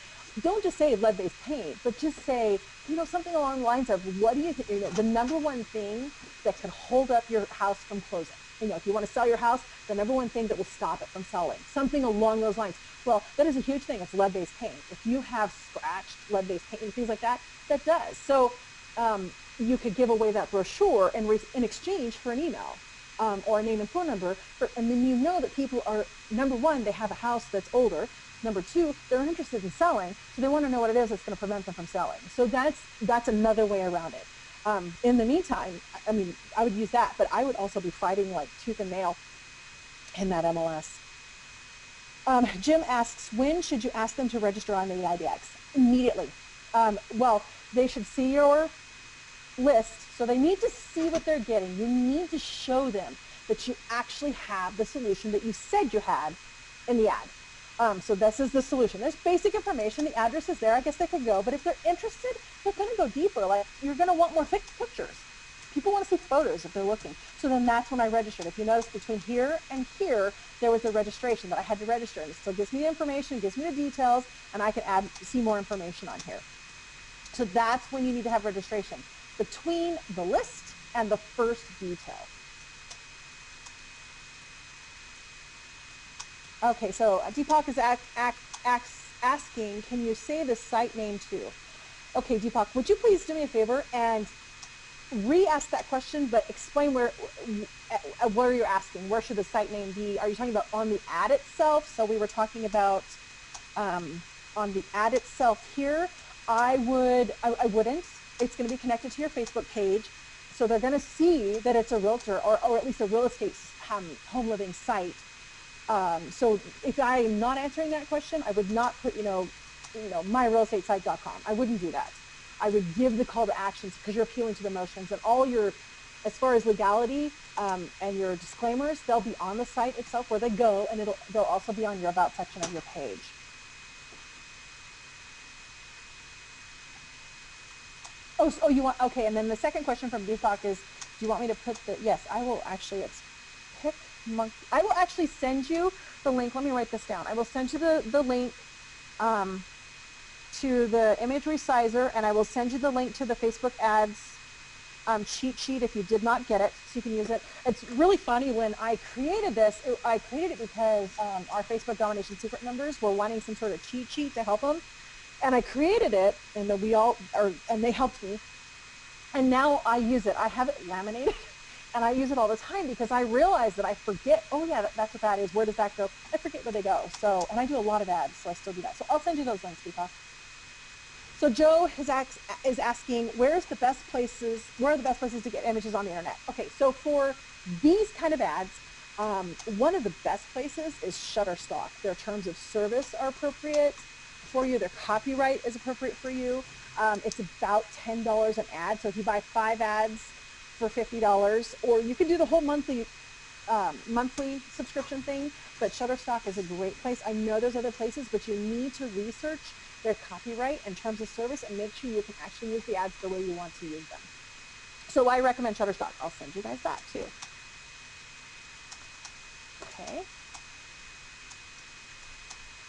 S1: Don't just say lead-based paint, but just say, something along the lines of, what do you think, the number one thing that could hold up your house from closing? If you want to sell your house, the number one thing that will stop it from selling, something along those lines. Well, that is a huge thing. It's lead-based paint. If you have scratched lead-based paint and things like that, that does. So you could give away that brochure in exchange for an email or a name and phone number. And then that people are, number one, they have a house that's older. Number two, they're interested in selling, so they want to know what it is that's going to prevent them from selling. So that's another way around it. In the meantime, I would use that, but I would also be fighting like tooth and nail in that MLS. Jim asks, when should you ask them to register on the IDX? Immediately. Well, they should see your list, so they need to see what they're getting. You need to show them that you actually have the solution that you said you had in the ad. So this is the solution. There's basic information. The address is there. I guess they could go. But if they're interested, they're going to go deeper. Like, you're going to want more pictures. People want to see photos if they're looking. So then that's when I registered. If you notice, between here and here, there was a registration that I had to register. And it still gives me the information, gives me the details, and I can see more information on here. So that's when you need to have registration, between the list and the first detail. Okay, so Deepak is asking, can you say the site name too? Okay, Deepak, would you please do me a favor and re-ask that question, but explain where you're asking. Where should the site name be? Are you talking about on the ad itself? So we were talking about on the ad itself here. I wouldn't. It's going to be connected to your Facebook page, so they're going to see that it's a realtor or at least a real estate home living site. So if I am not answering that question, I would not put, myrealestatesite.com. I wouldn't do that. I would give the call to actions, because you're appealing to the emotions, and all your, as far as legality and your disclaimers, they'll be on the site itself where they go, and they'll also be on your about section of your page. Oh, you want, okay, and then the second question from Deepak is, do you want me to put yes, I will actually, it's PicMonkey. I will actually send you the link. Let me write this down. I will send you the link to the image resizer, and I will send you the link to the Facebook ads cheat sheet if you did not get it, so you can use it. It's really funny. When I created this, I created it because our Facebook Domination Secret members were wanting some sort of cheat sheet to help them, and I created it, and then and they helped me, and now I use it. I have it laminated. And I use it all the time because I realize that I forget, oh yeah, that's what that is. Where does that go? I forget where they go. So, and I do a lot of ads, so I still do that. So I'll send you those links, Deepak. So Joe is asking, where are the best places to get images on the internet? Okay, so for these kind of ads, one of the best places is Shutterstock. Their terms of service are appropriate for you. Their copyright is appropriate for you. It's about $10 an ad. So if you buy 5 ads for $50, or you can do the whole monthly subscription thing, but Shutterstock is a great place. I know there's other places, but you need to research their copyright and terms of service and make sure you can actually use the ads the way you want to use them. So I recommend Shutterstock. I'll send you guys that too. Okay.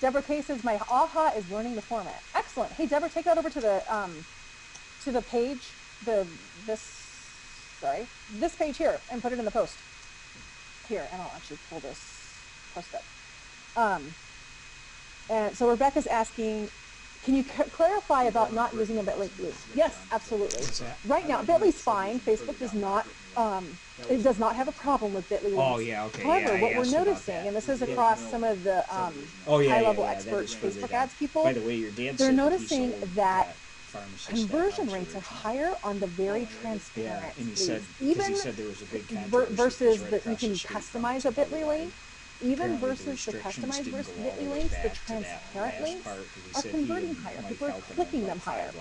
S1: Deborah K says, my AHA is learning the format. Excellent. Hey, Deborah, take that over to the page, this page here, and put it in the post here, and I'll actually pull this post up. And so Rebecca's asking, can you clarify about not using a Bitly link? Yes, absolutely. Right now, Bitly's fine. Facebook does not, it does not have a problem with Bitly links.
S3: Oh, yeah, okay.
S1: However, what we're noticing, and this is across some of the high-level expert Facebook ads people,
S3: by the way, your dad
S1: they're noticing that conversion rates are higher on the very transparent leads. Even versus that you can customize a Bitly link, even versus the customized Bitly links, the transparent links are converting higher. People are clicking them higher.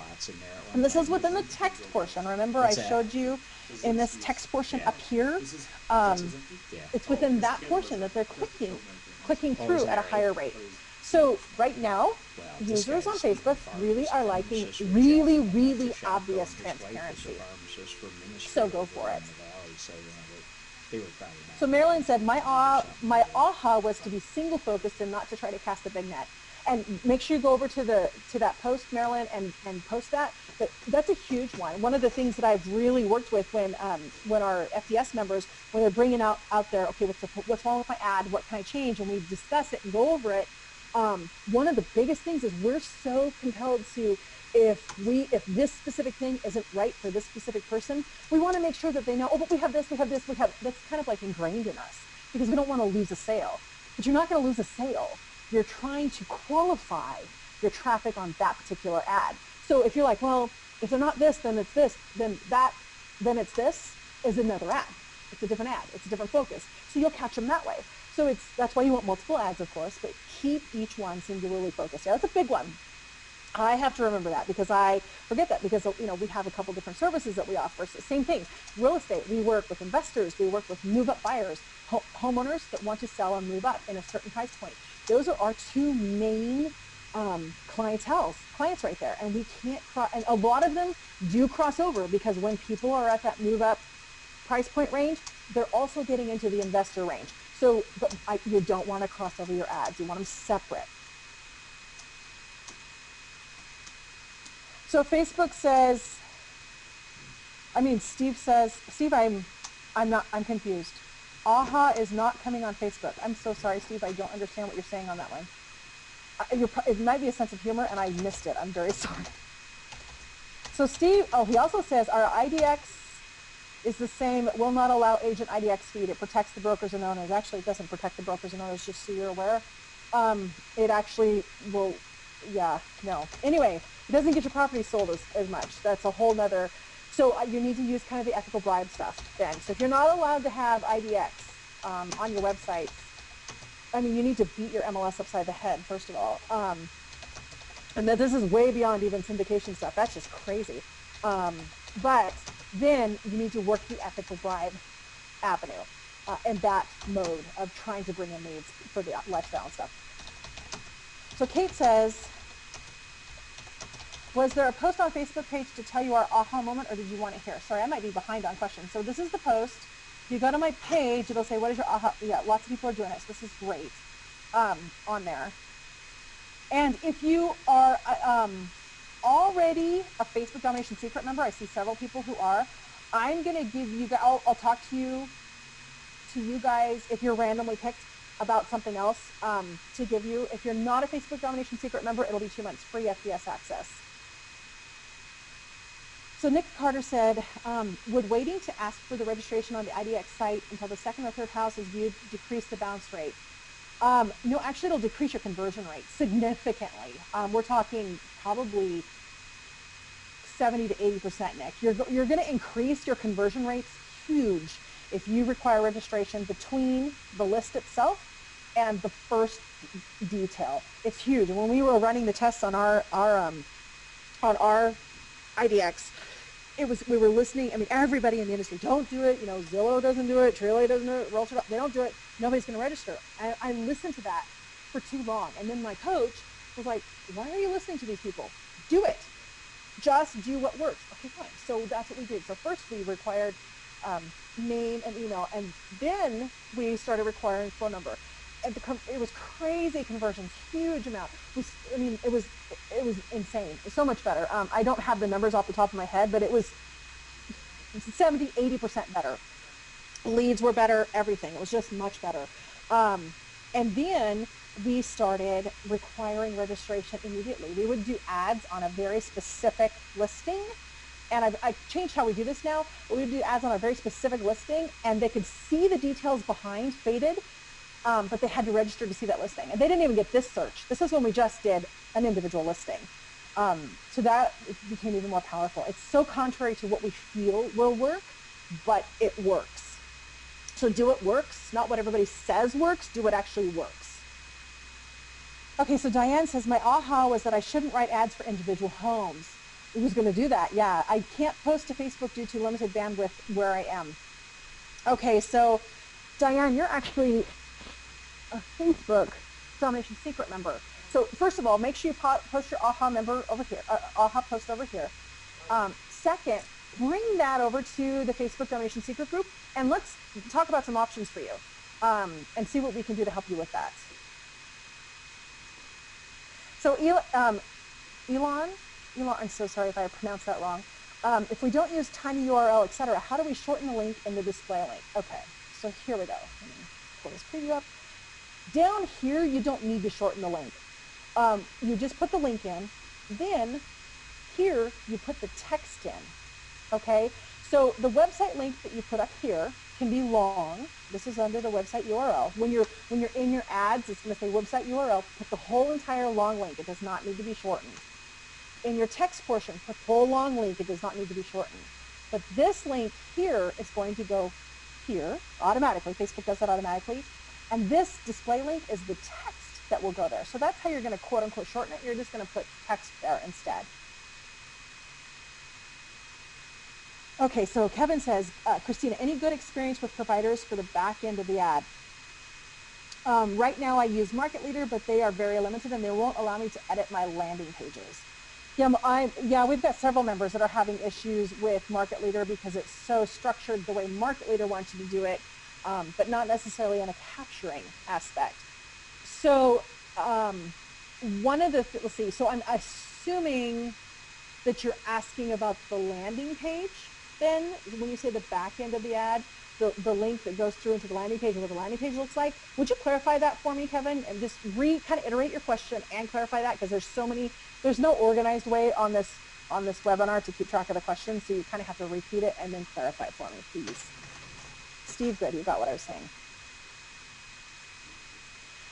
S1: And this is within the text portion. Remember, I showed you in this text portion up here. It's within that portion that they're clicking through at a higher rate. So right now, users on Facebook really are liking really, really obvious transparency. So go for it.
S2: they were proud of that.
S1: So Marilyn said, my aha was to be single focused and not to try to cast a big net. And make sure you go over to that post, Marilyn, and post that. But that's a huge one. One of the things that I've really worked with when our FDS members, when they're bringing out there, okay, what's wrong with my ad? What can I change? And we discuss it and go over it. One of the biggest things is we're so compelled to, if this specific thing isn't right for this specific person, we want to make sure that they know, oh, but we have this, that's kind of like ingrained in us because we don't want to lose a sale. But you're not going to lose a sale. You're trying to qualify your traffic on that particular ad. So if you're like, well, if they're not this, then it's this, then it's this is another ad. It's a different ad. It's a different focus. So you'll catch them that way. So that's why you want multiple ads, of course, but keep each one singularly focused. Yeah, that's a big one. I have to remember that because I forget that because, we have a couple different services that we offer. So same thing, real estate, we work with investors, we work with move-up buyers, homeowners that want to sell and move up in a certain price point. Those are our two main clients right there. And we can't and a lot of them do cross over because when people are at that move-up price point range, they're also getting into the investor range. So you don't want to cross over your ads. You want them separate. So Facebook says, Steve says, Steve, I'm confused. AHA is not coming on Facebook. I'm so sorry, Steve. I don't understand what you're saying on that one. It might be a sense of humor, and I missed it. I'm very sorry. So Steve, he also says, our IDX is the same, will not allow agent IDX feed. It protects the brokers and owners. Actually, it doesn't protect the brokers and owners, just so you're aware. It actually will, no. Anyway, it doesn't get your property sold as much. That's a whole nother, so you need to use kind of the ethical bribe stuff then. So if you're not allowed to have IDX on your website, you need to beat your MLS upside the head, first of all. And that this is way beyond even syndication stuff. That's just crazy. But then you need to work the ethical bribe avenue and that mode of trying to bring in leads for the lifestyle and stuff. So Kate says, was there a post on Facebook page to tell you our aha moment, or did you want it here? Sorry, I might be behind on questions. So this is the post. If you go to my page, it'll say, what is your aha? Yeah, lots of people are doing it, so this is great on there. And if you are already a Facebook Domination Secret member, I see several people who are, I'm going to give you guys, I'll talk to you guys if you're randomly picked about something else to give you. If you're not a Facebook Domination Secret member, it'll be 2 months free FBS access. So Nick Carter said, would waiting to ask for the registration on the IDX site until the second or third house is viewed decrease the bounce rate? No, actually it'll decrease your conversion rate significantly. We're talking probably 70 to 80%, Nick. You're going to increase your conversion rates huge if you require registration between the list itself and the first detail. It's huge. And when we were running the tests on our IDX, we were listening. Everybody in the industry, don't do it. Zillow doesn't do it. Trillia doesn't do it. Realtor, they don't do it. Nobody's going to register. I listened to that for too long. And then my coach was like, why are you listening to these people? Do it. Just do what works. Okay, fine. So that's what we did. So first we required name and email, and then we started requiring phone number. And it was crazy conversions, huge amount. It was insane. It was so much better. I don't have the numbers off the top of my head, but it was 70, 80% better. Leads were better, everything. It was just much better. And then we started requiring registration immediately. We would do ads on a very specific listing. And I changed how we do this now. But we would do ads on a very specific listing, and they could see the details behind faded. But they had to register to see that listing. And they didn't even get this search. This is when we just did an individual listing. So that became even more powerful. It's so contrary to what we feel will work, but it works. So do what works, not what everybody says works, do what actually works. Okay, so Diane says, my aha was that I shouldn't write ads for individual homes. Who's going to do that? Yeah, I can't post to Facebook due to limited bandwidth where I am. Okay, so Diane, you're actually a Facebook Domination Secret member. So first of all, make sure you post your AHA member over here, AHA post over here. Second, bring that over to the Facebook Domination Secret Group, and let's talk about some options for you, and see what we can do to help you with that. So Elon, I'm so sorry if I pronounced that wrong. If we don't use tiny URL, etc., how do we shorten the link in the display link? Okay, so here we go. Let me pull this preview up. Down here, you don't need to shorten the link. You just put the link in, then here you put the text in, okay? So the website link that you put up here can be long. This is under the website URL. When you're in your ads, it's going to say website URL. Put the whole entire long link. It does not need to be shortened. In your text portion, put the whole long link. It does not need to be shortened. But this link here is going to go here automatically. Facebook does that automatically. And this display link is the text that will go there. So that's how you're going to quote unquote shorten it. You're just going to put text there instead. Okay, so Kevin says, Christina, any good experience with providers for the back end of the ad? Right now I use Market Leader, but they are very limited and they won't allow me to edit my landing pages. Yeah, we've got several members that are having issues with Market Leader because it's so structured the way Market Leader wants you to do it, but not necessarily in a capturing aspect. So let's see, so I'm assuming that you're asking about the landing page then, when you say the back end of the ad, the link that goes through into the landing page and what the landing page looks like. Would you clarify that for me, Kevin? And just kind of iterate your question and clarify that, because there's no organized way on this webinar to keep track of the questions, so you kind of have to repeat it and then clarify it for me, please. Steve, good, you got what I was saying.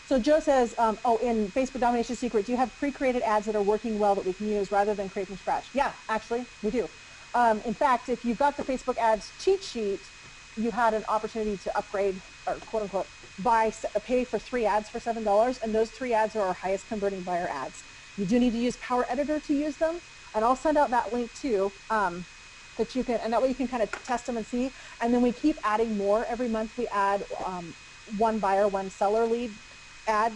S1: So Joe says, in Facebook Domination Secret, do you have pre-created ads that are working well that we can use rather than create from scratch? Yeah, actually, we do. In fact, if you've got the Facebook ads cheat sheet, you had an opportunity to upgrade, or quote unquote, pay for 3 ads for $7, and those 3 ads are our highest converting buyer ads. You do need to use Power Editor to use them, and I'll send out that link too, that you can, and that way you can kind of test them and see. And then we keep adding more every month. We add 1 buyer, 1 seller lead ad.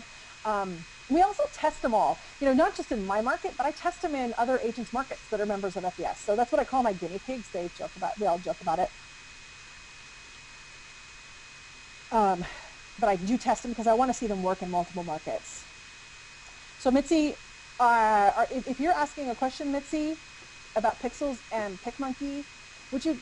S1: We also test them all, not just in my market, but I test them in other agents' markets that are members of FBS. So that's what I call my guinea pigs. We all joke about it. But I do test them because I want to see them work in multiple markets. So Mitzi, if you're asking a question, Mitzi, about Pixels and PicMonkey, would you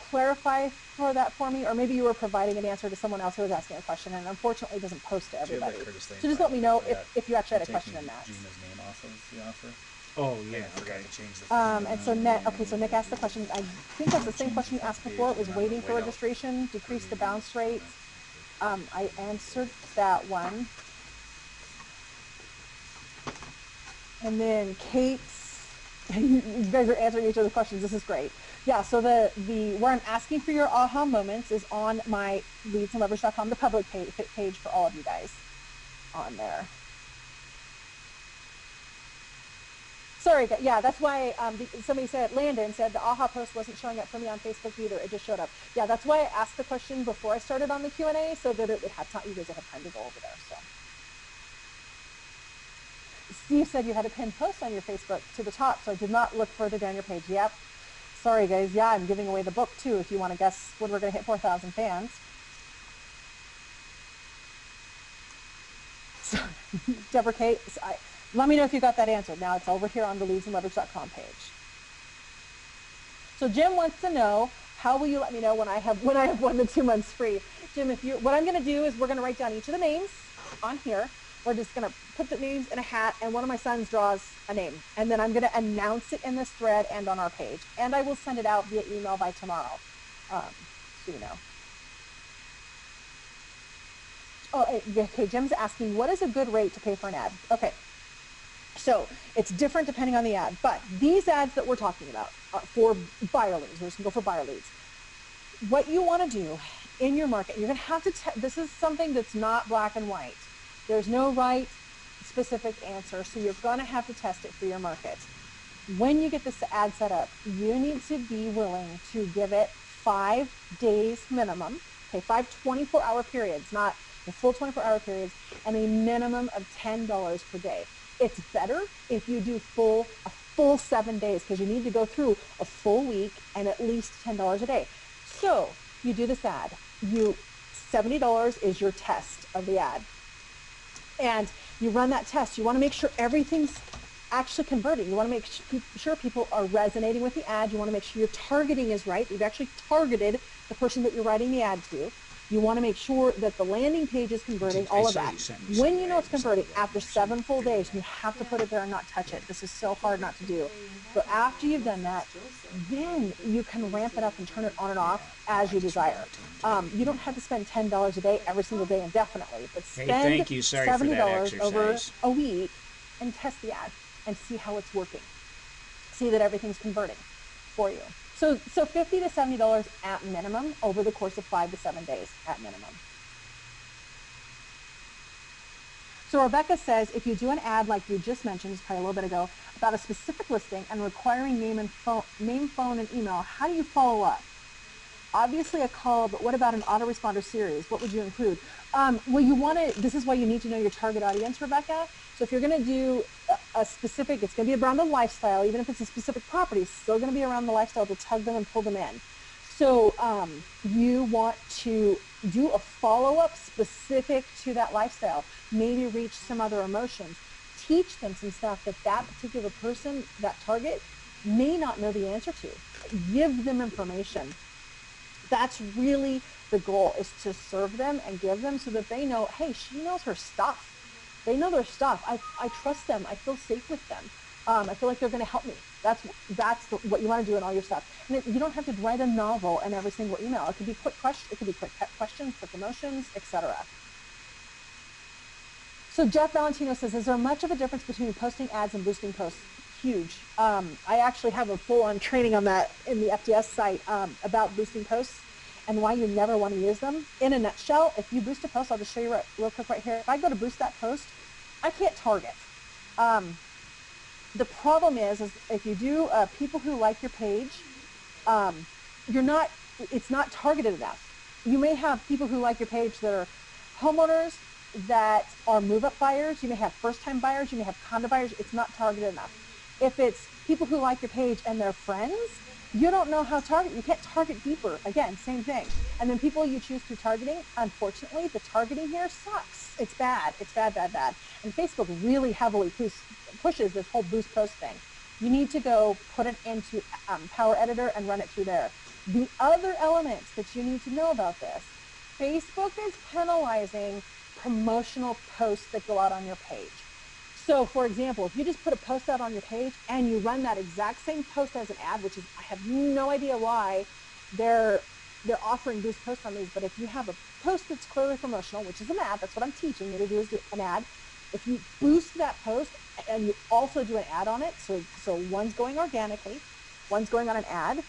S1: clarify that for me? Or maybe you were providing an answer to someone else who was asking a question, and unfortunately it doesn't post to everybody. So just let me know if you actually had a question in that.
S3: Gina's name off of the offer.
S2: Oh yeah,
S3: I forgot to change the
S1: and so Nick asked the question. I think that's the same question you asked before. It was waiting for registration, decrease the bounce rate. I answered that one. And then Kate's, you guys are answering each other's questions. This is great. Yeah, so where I'm asking for your aha moments is on my leadsandleverage.com, the public page for all of you guys on there. Sorry, yeah, that's why somebody said, Landon said the aha post wasn't showing up for me on Facebook either. It just showed up. Yeah, that's why I asked the question before I started on the Q&A, so that it would have time, you guys would have time to go over there. So Steve said you had a pinned post on your Facebook to the top, so I did not look further down your page. Yep. Sorry, guys. Yeah, I'm giving away the book, too, if you want to guess when we're going to hit 4,000 fans. So, Deborah Kate, let me know if you got that answered. Now it's over here on the leadsandleverage.com page. So Jim wants to know, how will you let me know when I have 1 to 2 months free? Jim, what I'm going to do is we're going to write down each of the names on here. We're just going to put the names in a hat, and one of my sons draws a name. And then I'm going to announce it in this thread and on our page. And I will send it out via email by tomorrow, so you know. Oh, okay, Jim's asking, what is a good rate to pay for an ad? Okay, so it's different depending on the ad. But these ads that we're talking about are for buyer leads. We're just going to go for buyer leads. What you want to do in your market, you're going to have to, this is something that's not black and white. There's no right specific answer, so you're going to have to test it for your market. When you get this ad set up, you need to be willing to give it 5 days minimum, okay, 5 24-hour periods, not the full 24-hour periods, and a minimum of $10 per day. It's better if you do full 7 days, because you need to go through a full week and at least $10 a day. So you do this ad. $70 is your test of the ad. And you run that test. You want to make sure everything's actually converting. You want to make sure people are resonating with the ad. You want to make sure your targeting is right. You've actually targeted the person that you're writing the ad to. You want to make sure that the landing page is converting, all of that. When you know it's converting, after 7 full days, you have to put it there and not touch it. This is so hard not to do. But after you've done that, then you can ramp it up and turn it on and off as you desire. You don't have to spend $10 a day every single day indefinitely, but spend $70 over a week and test the ad and see how it's working. See that everything's converting for you. So $50 to $70 at minimum over the course of 5 to 7 days at minimum. So Rebecca says, if you do an ad like you just mentioned, it's probably a little bit ago, about a specific listing and requiring name, phone, and email, how do you follow up? Obviously a call, but what about an autoresponder series? What would you include? Well, this is why you need to know your target audience, Rebecca. So if you're going to do a specific, it's going to be around the lifestyle, even if it's a specific property, it's still going to be around the lifestyle to tug them and pull them in. So you want to do a follow-up specific to that lifestyle, maybe reach some other emotions, teach them some stuff that particular person, that target, may not know the answer to. Give them information. That's really the goal, is to serve them and give them so that they know, hey, she knows her stuff. They know their stuff. I trust them. I feel safe with them. I feel like they're going to help me. That's what you want to do in all your stuff. And you don't have to write a novel in every single email. It could be quick questions. It could be quick questions, quick emotions, etc. So Jeff Valentino says, is there much of a difference between posting ads and boosting posts? Huge. I actually have a full-on training on that in the FDS site about boosting posts and why you never want to use them. In a nutshell, if you boost a post, I'll just show you real quick right here. If I go to boost that post, I can't target. The problem is if you do people who like your page, it's not targeted enough. You may have people who like your page that are homeowners, that are move-up buyers. You may have first-time buyers. You may have condo buyers. It's not targeted enough. If it's people who like your page and they're friends, you don't know how to target. You can't target deeper. Again, same thing. And then people you choose through targeting, unfortunately, the targeting here sucks. It's bad. It's bad, bad, bad. And Facebook really heavily pushes this whole boost post thing. You need to go put it into Power Editor and run it through there. The other elements that you need to know about this, Facebook is penalizing promotional posts that go out on your page. So for example, if you just put a post out on your page and you run that exact same post as an ad, which is, I have no idea why they're offering boost posts on these, but if you have a post that's clearly promotional, which is an ad, that's what I'm teaching you to do, is do an ad. If you boost that post and you also do an ad on it, so one's going organically, one's going on an ad,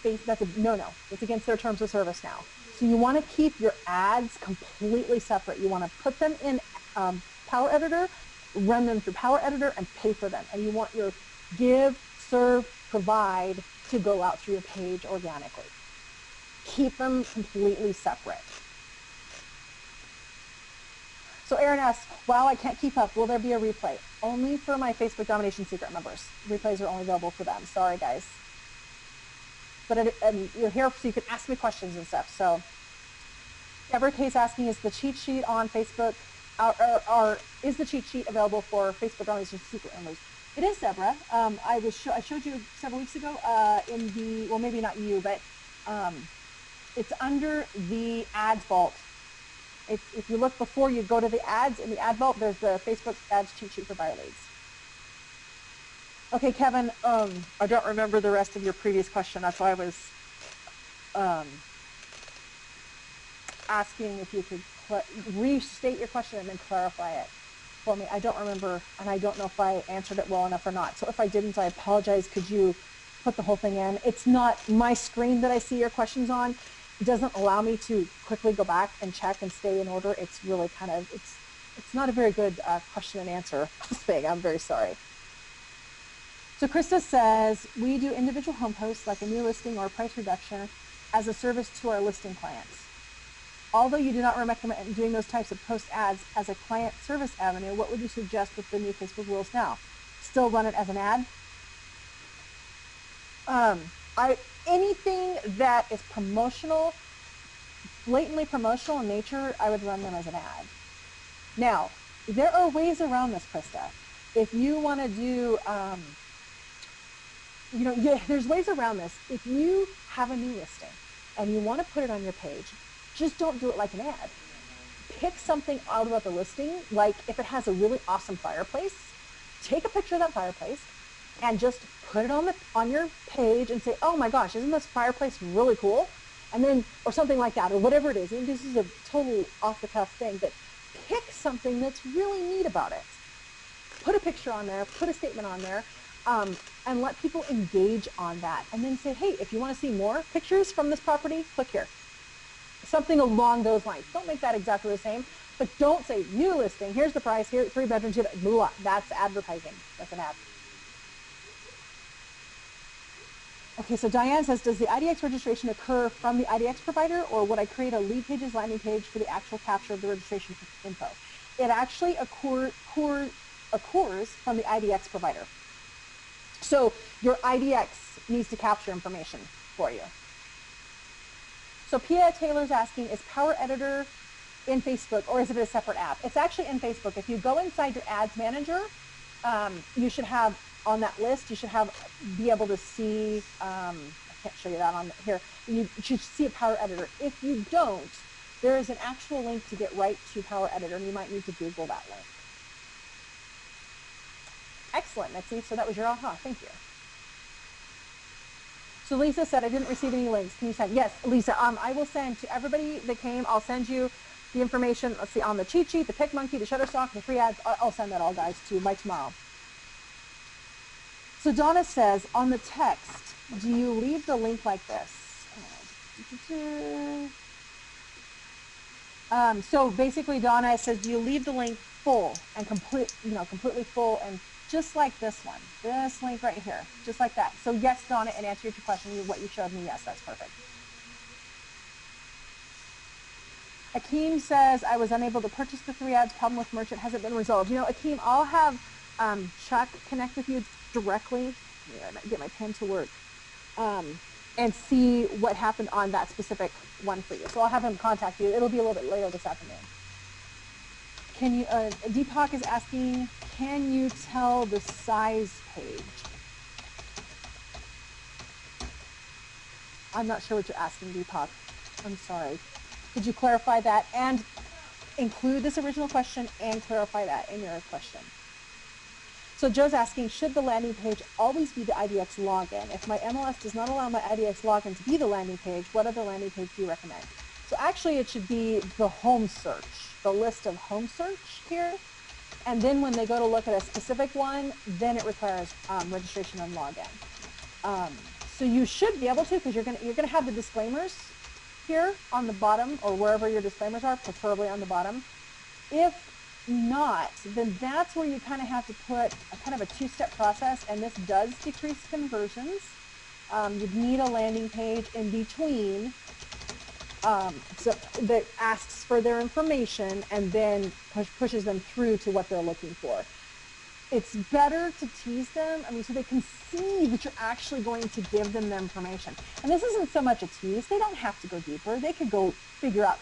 S1: that's a no-no. It's against their terms of service now. So you want to keep your ads completely separate. You want to put them in Power Editor, run them through Power Editor, and pay for them. And you want your give, serve, provide to go out through your page organically. Keep them completely separate. So Aaron asks, wow, I can't keep up. Will there be a replay? Only for my Facebook Domination Secret members. Replays are only available for them. Sorry, guys. But you're here so you can ask me questions and stuff. So Deborah Case asking, is the cheat sheet on Facebook, or is the cheat sheet available for Facebook Domination Secret members? It is, Deborah. I showed you several weeks ago in the, well, maybe not you, but it's under the ads vault. If you look before you go to the ads, in the ad vault, there's the Facebook ads cheat sheet for buyer leads. Okay, Kevin, I don't remember the rest of your previous question. That's why I was asking if you could restate your question and then clarify it for me. I don't remember, and I don't know if I answered it well enough or not. So if I didn't, I apologize. Could you put the whole thing in? It's not my screen that I see your questions on. It doesn't allow me to quickly go back and check and stay in order. It's really kind of, it's not a very good question and answer thing. I'm very sorry. So Krista says, we do individual home posts like a new listing or a price reduction as a service to our listing clients. Although you do not recommend doing those types of post ads as a client service avenue, what would you suggest with the new Facebook rules now? Still run it as an ad? Anything that is promotional, blatantly promotional in nature, I would run them as an ad. Now, there are ways around this, Krista. If you want to do, there's ways around this. If you have a new listing and you want to put it on your page, just don't do it like an ad. Pick something out about the listing, like if it has a really awesome fireplace, take a picture of that fireplace and just put it on your page and say, oh my gosh, isn't this fireplace really cool? And then, or something like that, or whatever it is. And this is a total off-the-cuff thing, but pick something that's really neat about it. Put a picture on there, put a statement on there, and let people engage on that. And then say, hey, if you want to see more pictures from this property, click here. Something along those lines. Don't make that exactly the same, but don't say new listing, here's the price, here, 3 bedrooms, blah. That's advertising. That's an ad. Okay, so Diane says, does the IDX registration occur from the IDX provider, or would I create a lead pages landing page for the actual capture of the registration info? It actually occurs from the IDX provider. So your IDX needs to capture information for you. So Pia Taylor's asking, is Power Editor in Facebook, or is it a separate app? It's actually in Facebook. If you go inside your ads manager, you should have on that list, you should be able to see, I can't show you that on here, you should see a Power Editor. If you don't, there is an actual link to get right to Power Editor, and you might need to Google that link. Excellent, Mitzi. So that was your aha. Thank you. So Lisa said, I didn't receive any links. Can you send? Yes, Lisa, I will send to everybody that came. I'll send you the information, let's see, on the cheat sheet, the PicMonkey, the Shutterstock, the free ads. I'll send that all, guys, to you by tomorrow. So Donna says, on the text, do you leave the link like this? So basically, Donna says, do you leave the link full and completely full, and just like this one, this link right here, just like that. So yes, Donna, and answer your question, what you showed me, yes, that's perfect. Akeem says, I was unable to purchase the 3 ads. Problem with merchant hasn't been resolved. You know, Akeem, I'll have Chuck connect with you directly. I might get my pen to work, and see what happened on that specific one for you. So I'll have him contact you. It'll be a little bit later this afternoon. Can you, Deepak is asking, can you tell the size page? I'm not sure what you're asking, Deepak. I'm sorry. Could you clarify that and include this original question and clarify that in your question? So Joe's asking, should the landing page always be the IDX login? If my MLS does not allow my IDX login to be the landing page, what other landing page do you recommend? So actually it should be the home search, the list of home search here. And then when they go to look at a specific one, then it requires registration and login. So you should be able to, because you're gonna have the disclaimers here on the bottom, or wherever your disclaimers are, preferably on the bottom. If not, then that's where you kind of have to put a kind of a 2-step process, and this does decrease conversions. You'd need a landing page in between so that asks for their information and then pushes them through to what they're looking for. It's better to tease them, so they can see that you're actually going to give them the information. And this isn't so much a tease. They don't have to go deeper. They could go figure out,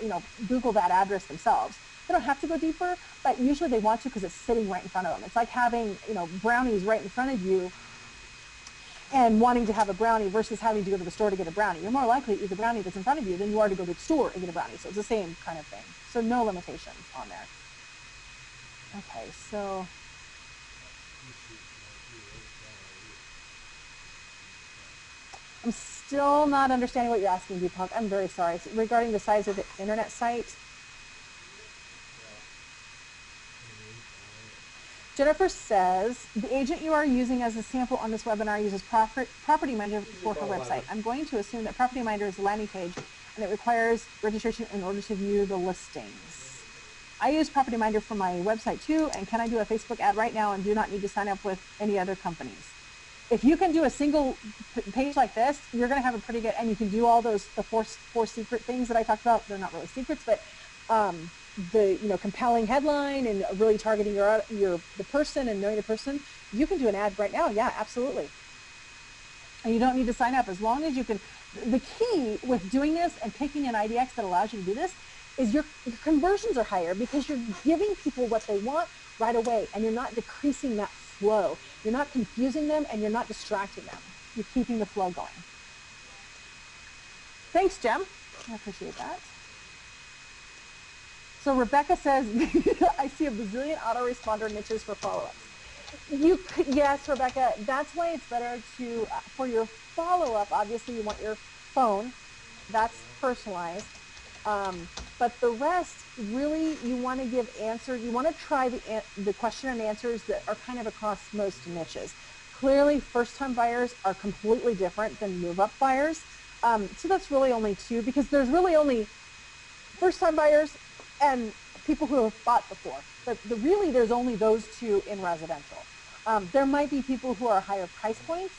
S1: Google that address themselves. They don't have to go deeper, but usually they want to because it's sitting right in front of them. It's like having, brownies right in front of you and wanting to have a brownie versus having to go to the store to get a brownie. You're more likely to eat the brownie that's in front of you than you are to go to the store and get a brownie. So it's the same kind of thing. So no limitations on there. Okay, so... I'm still not understanding what you're asking, Deepak. I'm very sorry. So regarding the size of the internet site, Jennifer says, the agent you are using as a sample on this webinar uses Property Minder for her website. I'm going to assume that Property Minder is a landing page and it requires registration in order to view the listings. I use Property Minder for my website too, and can I do a Facebook ad right now and do not need to sign up with any other companies? If you can do a single page like this, you're going to have a pretty good, and you can do all those, the four secret things that I talked about. They're not really secrets, but the compelling headline and really targeting the person and knowing the person. You can do an ad right now. Yeah, absolutely. And you don't need to sign up as long as you can. The key with doing this and picking an IDX that allows you to do this is your conversions are higher because you're giving people what they want right away, and you're not decreasing that flow. You're not confusing them, and you're not distracting them. You're keeping the flow going. Thanks, Jem. I appreciate that. So Rebecca says, I see a bazillion autoresponder niches for follow-ups. Yes, Rebecca, that's why it's better to, for your follow-up, obviously you want your phone, that's personalized. But the rest, really, you want to give answers. You want to try the question and answers that are kind of across most niches. Clearly, first-time buyers are completely different than move-up buyers. So that's really only two, because there's really only first-time buyers and people who have bought before. But really, there's only those two in residential. There might be people who are higher price points.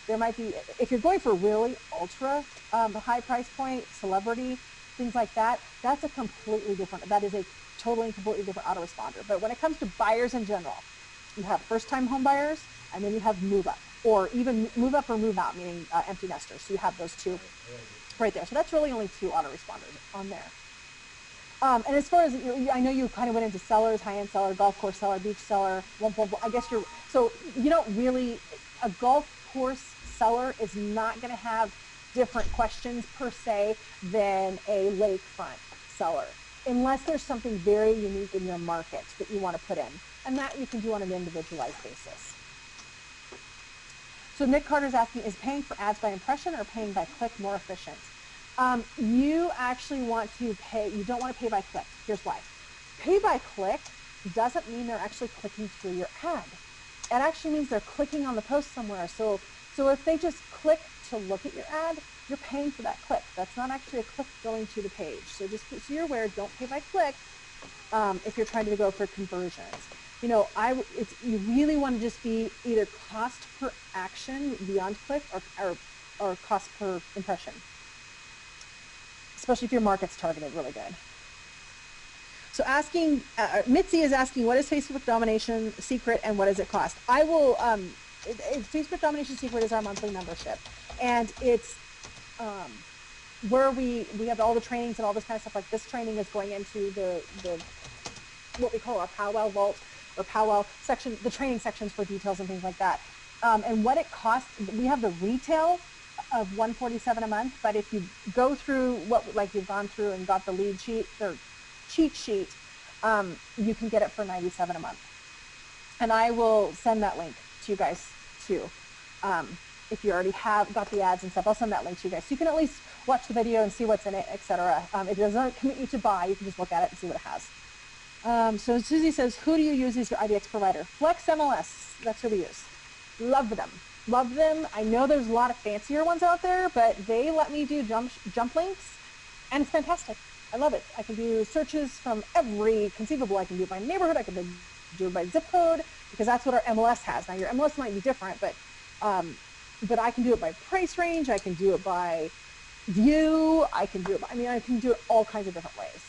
S1: There might be, if you're going for really ultra high price point, celebrity, things like that, that's a completely different, that is a totally completely different autoresponder. But when it comes to buyers in general, you have first-time home buyers, and then you have move-up, or even move-up or move-out, meaning empty nesters. So you have those two right there. So that's really only two autoresponders on there. And as far as, I know you kind of went into sellers, high-end seller, golf course seller, beach seller, I guess so you don't really, a golf course seller is not going to have different questions per se than a lakefront seller, unless there's something very unique in your market that you want to put in. And that you can do on an individualized basis. So Nick Carter's asking, is paying for ads by impression or paying by click more efficient? You actually want to pay, you don't want to pay by click. Here's why. Pay by click doesn't mean they're actually clicking through your ad. It actually means they're clicking on the post somewhere. So if they just click to look at your ad, you're paying for that click. That's not actually a click going to the page. So just so you're aware, don't pay by click if you're trying to go for conversions. You know, you really want to just be either cost per action beyond click or cost per impression, especially if your market's targeted really good. So asking, Mitzi is asking, what is Facebook Domination Secret and what does it cost? I will, Facebook Domination Secret is our monthly membership, and it's where we have all the trainings and all this kind of stuff. Like this training is going into the what we call our powwow vault or powwow section, the training sections for details and things like that. And what it costs, we have the retail of $147 a month, but if you go through like you've gone through and got the lead sheet or cheat sheet, you can get it for $97 a month. And I will send that link to you guys too. If you already have got the ads and stuff, I'll send that link to you guys. So you can at least watch the video and see what's in it, etc. It doesn't commit you to buy. You can just look at it and see what it has. So Susie says, who do you use as your IDX provider? Flex MLS, that's who we use. Love them. Love them. I know there's a lot of fancier ones out there, but they let me do jump links, and it's fantastic. I love it. I can do searches from every conceivable. I can do it by neighborhood. I can do it by zip code, because that's what our MLS has. Now your MLS might be different, but I can do it by price range. I can do it by view. I can do it all kinds of different ways.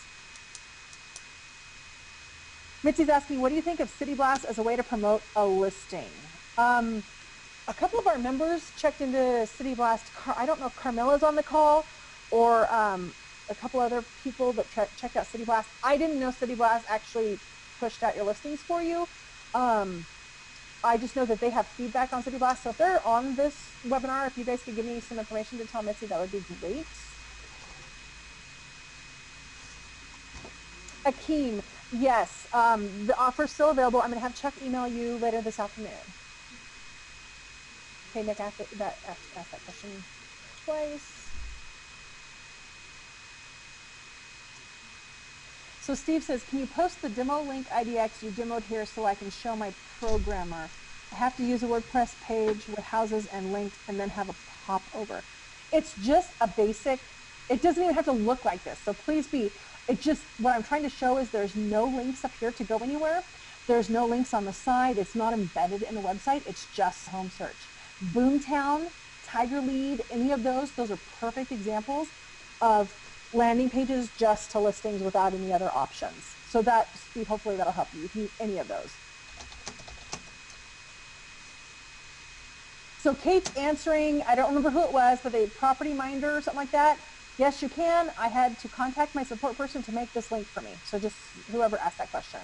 S1: Mitzi's asking, what do you think of City Blast as a way to promote a listing? A couple of our members checked into City Blast. I don't know if Carmela's on the call, or a couple other people that checked out City Blast. I didn't know City Blast actually pushed out your listings for you. I just know that they have feedback on City Blast. So if they're on this webinar, if you guys could give me some information to tell Mitzi, that would be great. Akeem, yes, the offer's still available. I'm going to have Chuck email you later this afternoon. Okay, Nick asked that question twice. So Steve says, can you post the demo link IDX you demoed here so I can show my programmer? I have to use a WordPress page with houses and linked and then have a pop over. It's just a basic, it doesn't even have to look like this. So please what I'm trying to show is there's no links up here to go anywhere. There's no links on the side. It's not embedded in the website. It's just home search. Boomtown, Tiger Lead, any of those are perfect examples of landing pages just to listings without any other options. So that, Steve, hopefully that'll help you. You can use any of those. So Kate's answering, I don't remember who it was, but the property minder or something like that. Yes, you can. I had to contact my support person to make this link for me. So just whoever asked that question.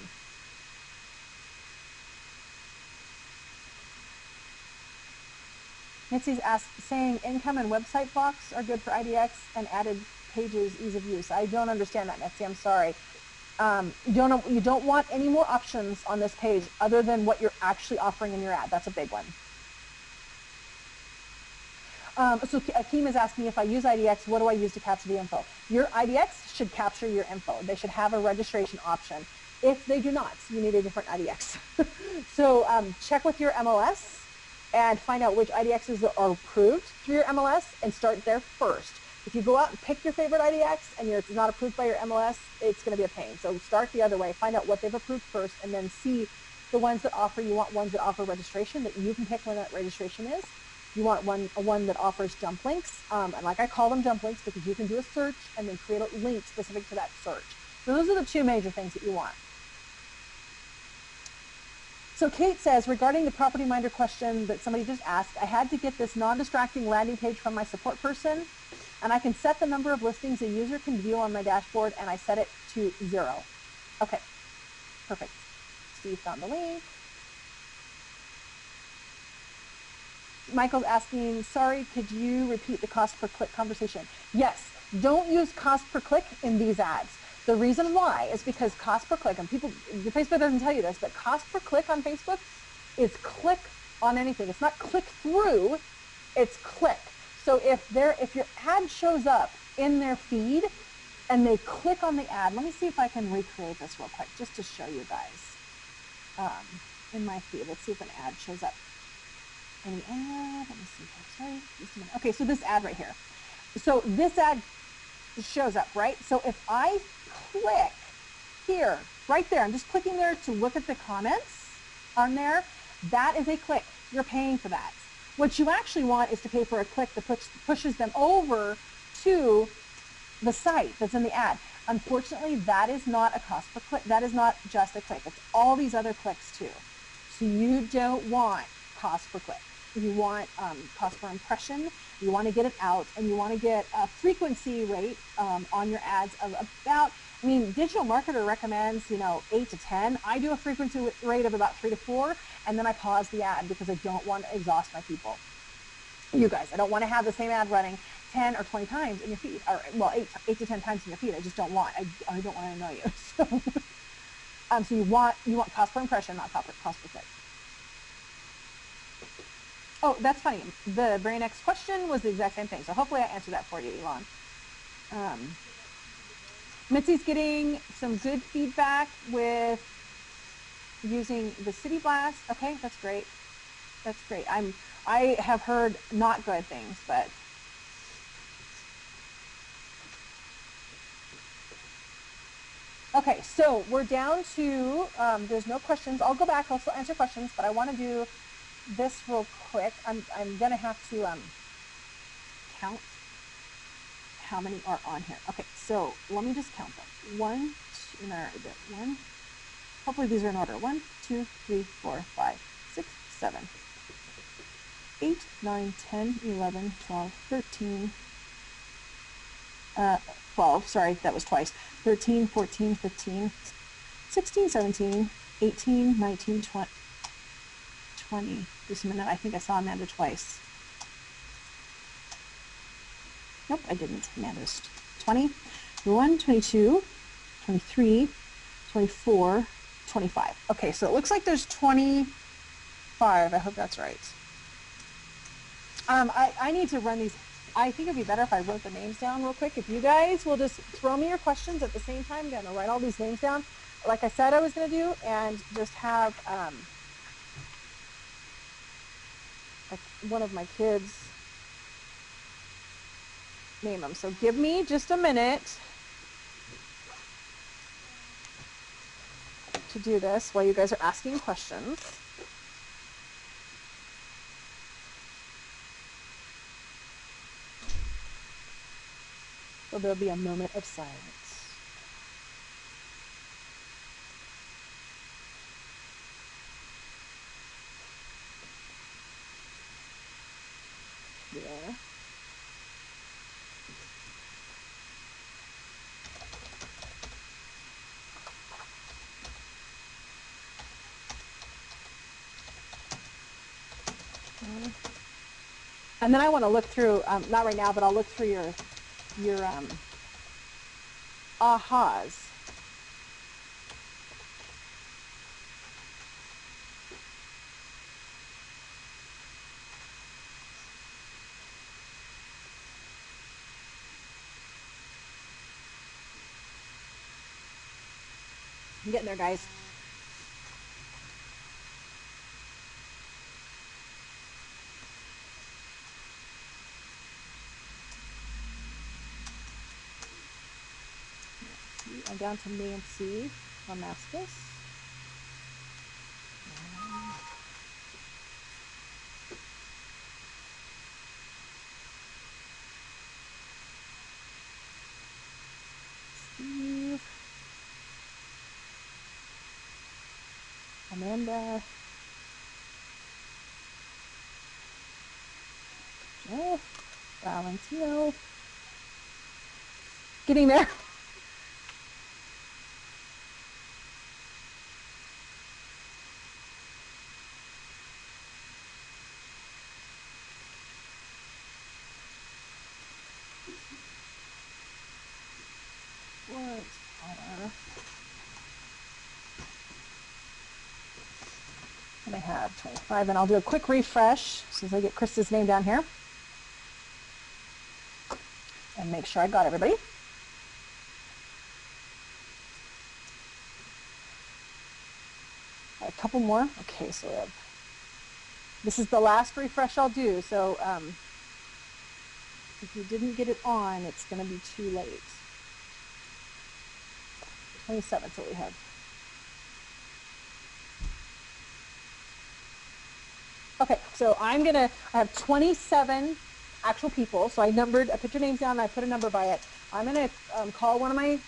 S1: Mitzi's saying income and website blocks are good for IDX and added pages, ease of use. I don't understand that, Mitzi. I'm sorry. You don't want any more options on this page other than what you're actually offering in your ad. That's a big one. So Akeem is asking if I use IDX, what do I use to capture the info? Your IDX should capture your info. They should have a registration option. If they do not, you need a different IDX. So check with your MLS and find out which IDXs are approved through your MLS and start there first. If you go out and pick your favorite IDX and it's not approved by your MLS, it's going to be a pain. So start the other way. Find out what they've approved first and then see the ones that offer, you want ones that offer registration that you can pick when that registration is. You want one that offers jump links, and like I call them jump links because you can do a search and then create a link specific to that search. So those are the two major things that you want. So Kate says, regarding the property minder question that somebody just asked, I had to get this non-distracting landing page from my support person, and I can set the number of listings a user can view on my dashboard, and I set it to 0. Okay, perfect. Steve found the link. Michael's asking, sorry, could you repeat the cost per click conversation? Yes, don't use cost per click in these ads. The reason why is because cost per click, and Facebook doesn't tell you this, but cost per click on Facebook is click on anything. It's not click through, it's click. So if your ad shows up in their feed and they click on the ad, let me see if I can recreate this real quick just to show you guys. In my feed, let's see if an ad shows up. Any ad, let me see here, sorry, just a minute. Okay, so this ad right here. So this ad shows up, right? So if I click here, right there, I'm just clicking there to look at the comments on there, that is a click. You're paying for that. What you actually want is to pay for a click that pushes them over to the site that's in the ad. Unfortunately, that is not a cost per click. That is not just a click. It's all these other clicks too. So you don't want cost per click. You want cost per impression, you want to get it out, and you want to get a frequency rate on your ads of about, I mean, Digital Marketer recommends, 8 to 10. I do a frequency rate of about 3 to 4, and then I pause the ad because I don't want to exhaust my people. You guys, I don't want to have the same ad running 10 or 20 times in your feed, or well, 8 to 10 times in your feed. I just don't want. I don't want to annoy you. So you want cost per impression, not cost per click. Oh, that's funny. The very next question was the exact same thing. So hopefully I answered that for you, Elon. Mitzi's getting some good feedback with using the City Blast. Okay, that's great. That's great. I have heard not good things, but okay, so we're down to, there's no questions. I'll go back, I'll still answer questions, but I want to do this real quick. I'm going to have to count how many are on here. Okay, so let me just count them. 1, 2, no, 1, hopefully these are in order. 1, 2, 3, 4, 5, 6, 7, 8, 9, 10, 11, 12, 13, 12, sorry, that was twice. 13, 14, 15, 16, 17, 18, 19, 20. Just a minute, I think I saw Amanda twice. Nope, I didn't. Amanda's 20, 21, 22, 23, 24, 25. Okay, so it looks like there's 25. I hope that's right. I need to run these. I think it'd be better if I wrote the names down real quick. If you guys will just throw me your questions at the same time, I'm going to write all these names down like I said I was going to do, and just have like one of my kids name them. So give me just a minute to do this while you guys are asking questions. So there'll be a moment of silence. And then I want to look through, not right now, but I'll look through your ahas. I'm getting there, guys. I'm down to Nancy Lamascus. Steve. Amanda. Joe. Valentino. Getting there. And I have 25, and I'll do a quick refresh since I get Krista's name down here. And make sure I got everybody. A couple more. Okay, so we have, this is the last refresh I'll do. So if you didn't get it on, it's going to be too late. 27, so we have. Okay, so I have 27 actual people. So I put your names down and I put a number by it. I'm going to call one of my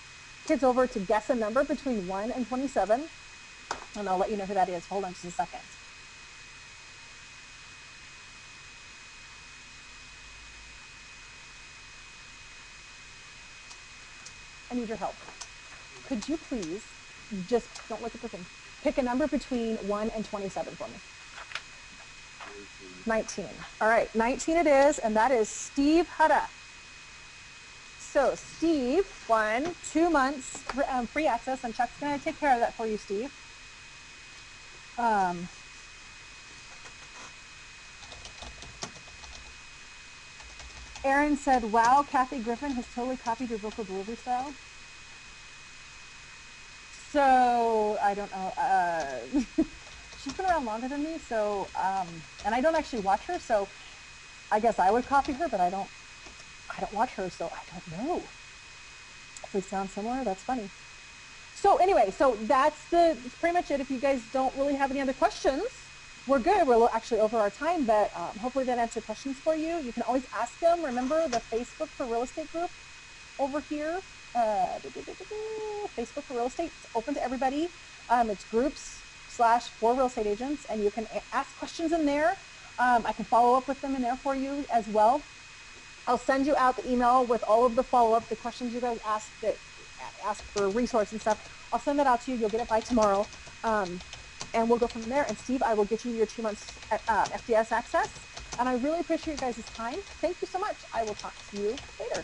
S1: kids over to guess a number between 1 and 27. And I'll let you know who that is. Hold on just a second. I need your help. Could you please just, don't look at the thing, pick a number between 1 and 27 for me. 19. All right, 19 it is, and that is Steve Hutta. So Steve won 2 months free access, and Chuck's going to take care of that for you, Steve. Aaron said, wow, Kathy Griffin has totally copied your vocal delivery style. So, I don't know. She's been around longer than me, so, and I don't actually watch her, so I guess I would copy her, but I don't watch her, so I don't know. If we sound similar, that's funny. So anyway, so that's pretty much it. If you guys don't really have any other questions, we're good. We're actually over our time, but hopefully that answered questions for you. You can always ask them. Remember the Facebook for Real Estate group over here. Facebook for Real Estate. It's open to everybody. It's groups/for real estate agents, and you can ask questions in there. I can follow up with them in there for you as well. I'll send you out the email with all of the follow-up, the questions you guys ask for resource and stuff. I'll send that out to you. You'll get it by tomorrow. And we'll go from there. And Steve, I will get you your 2 months FDS access. And I really appreciate you guys' time. Thank you so much. I will talk to you later.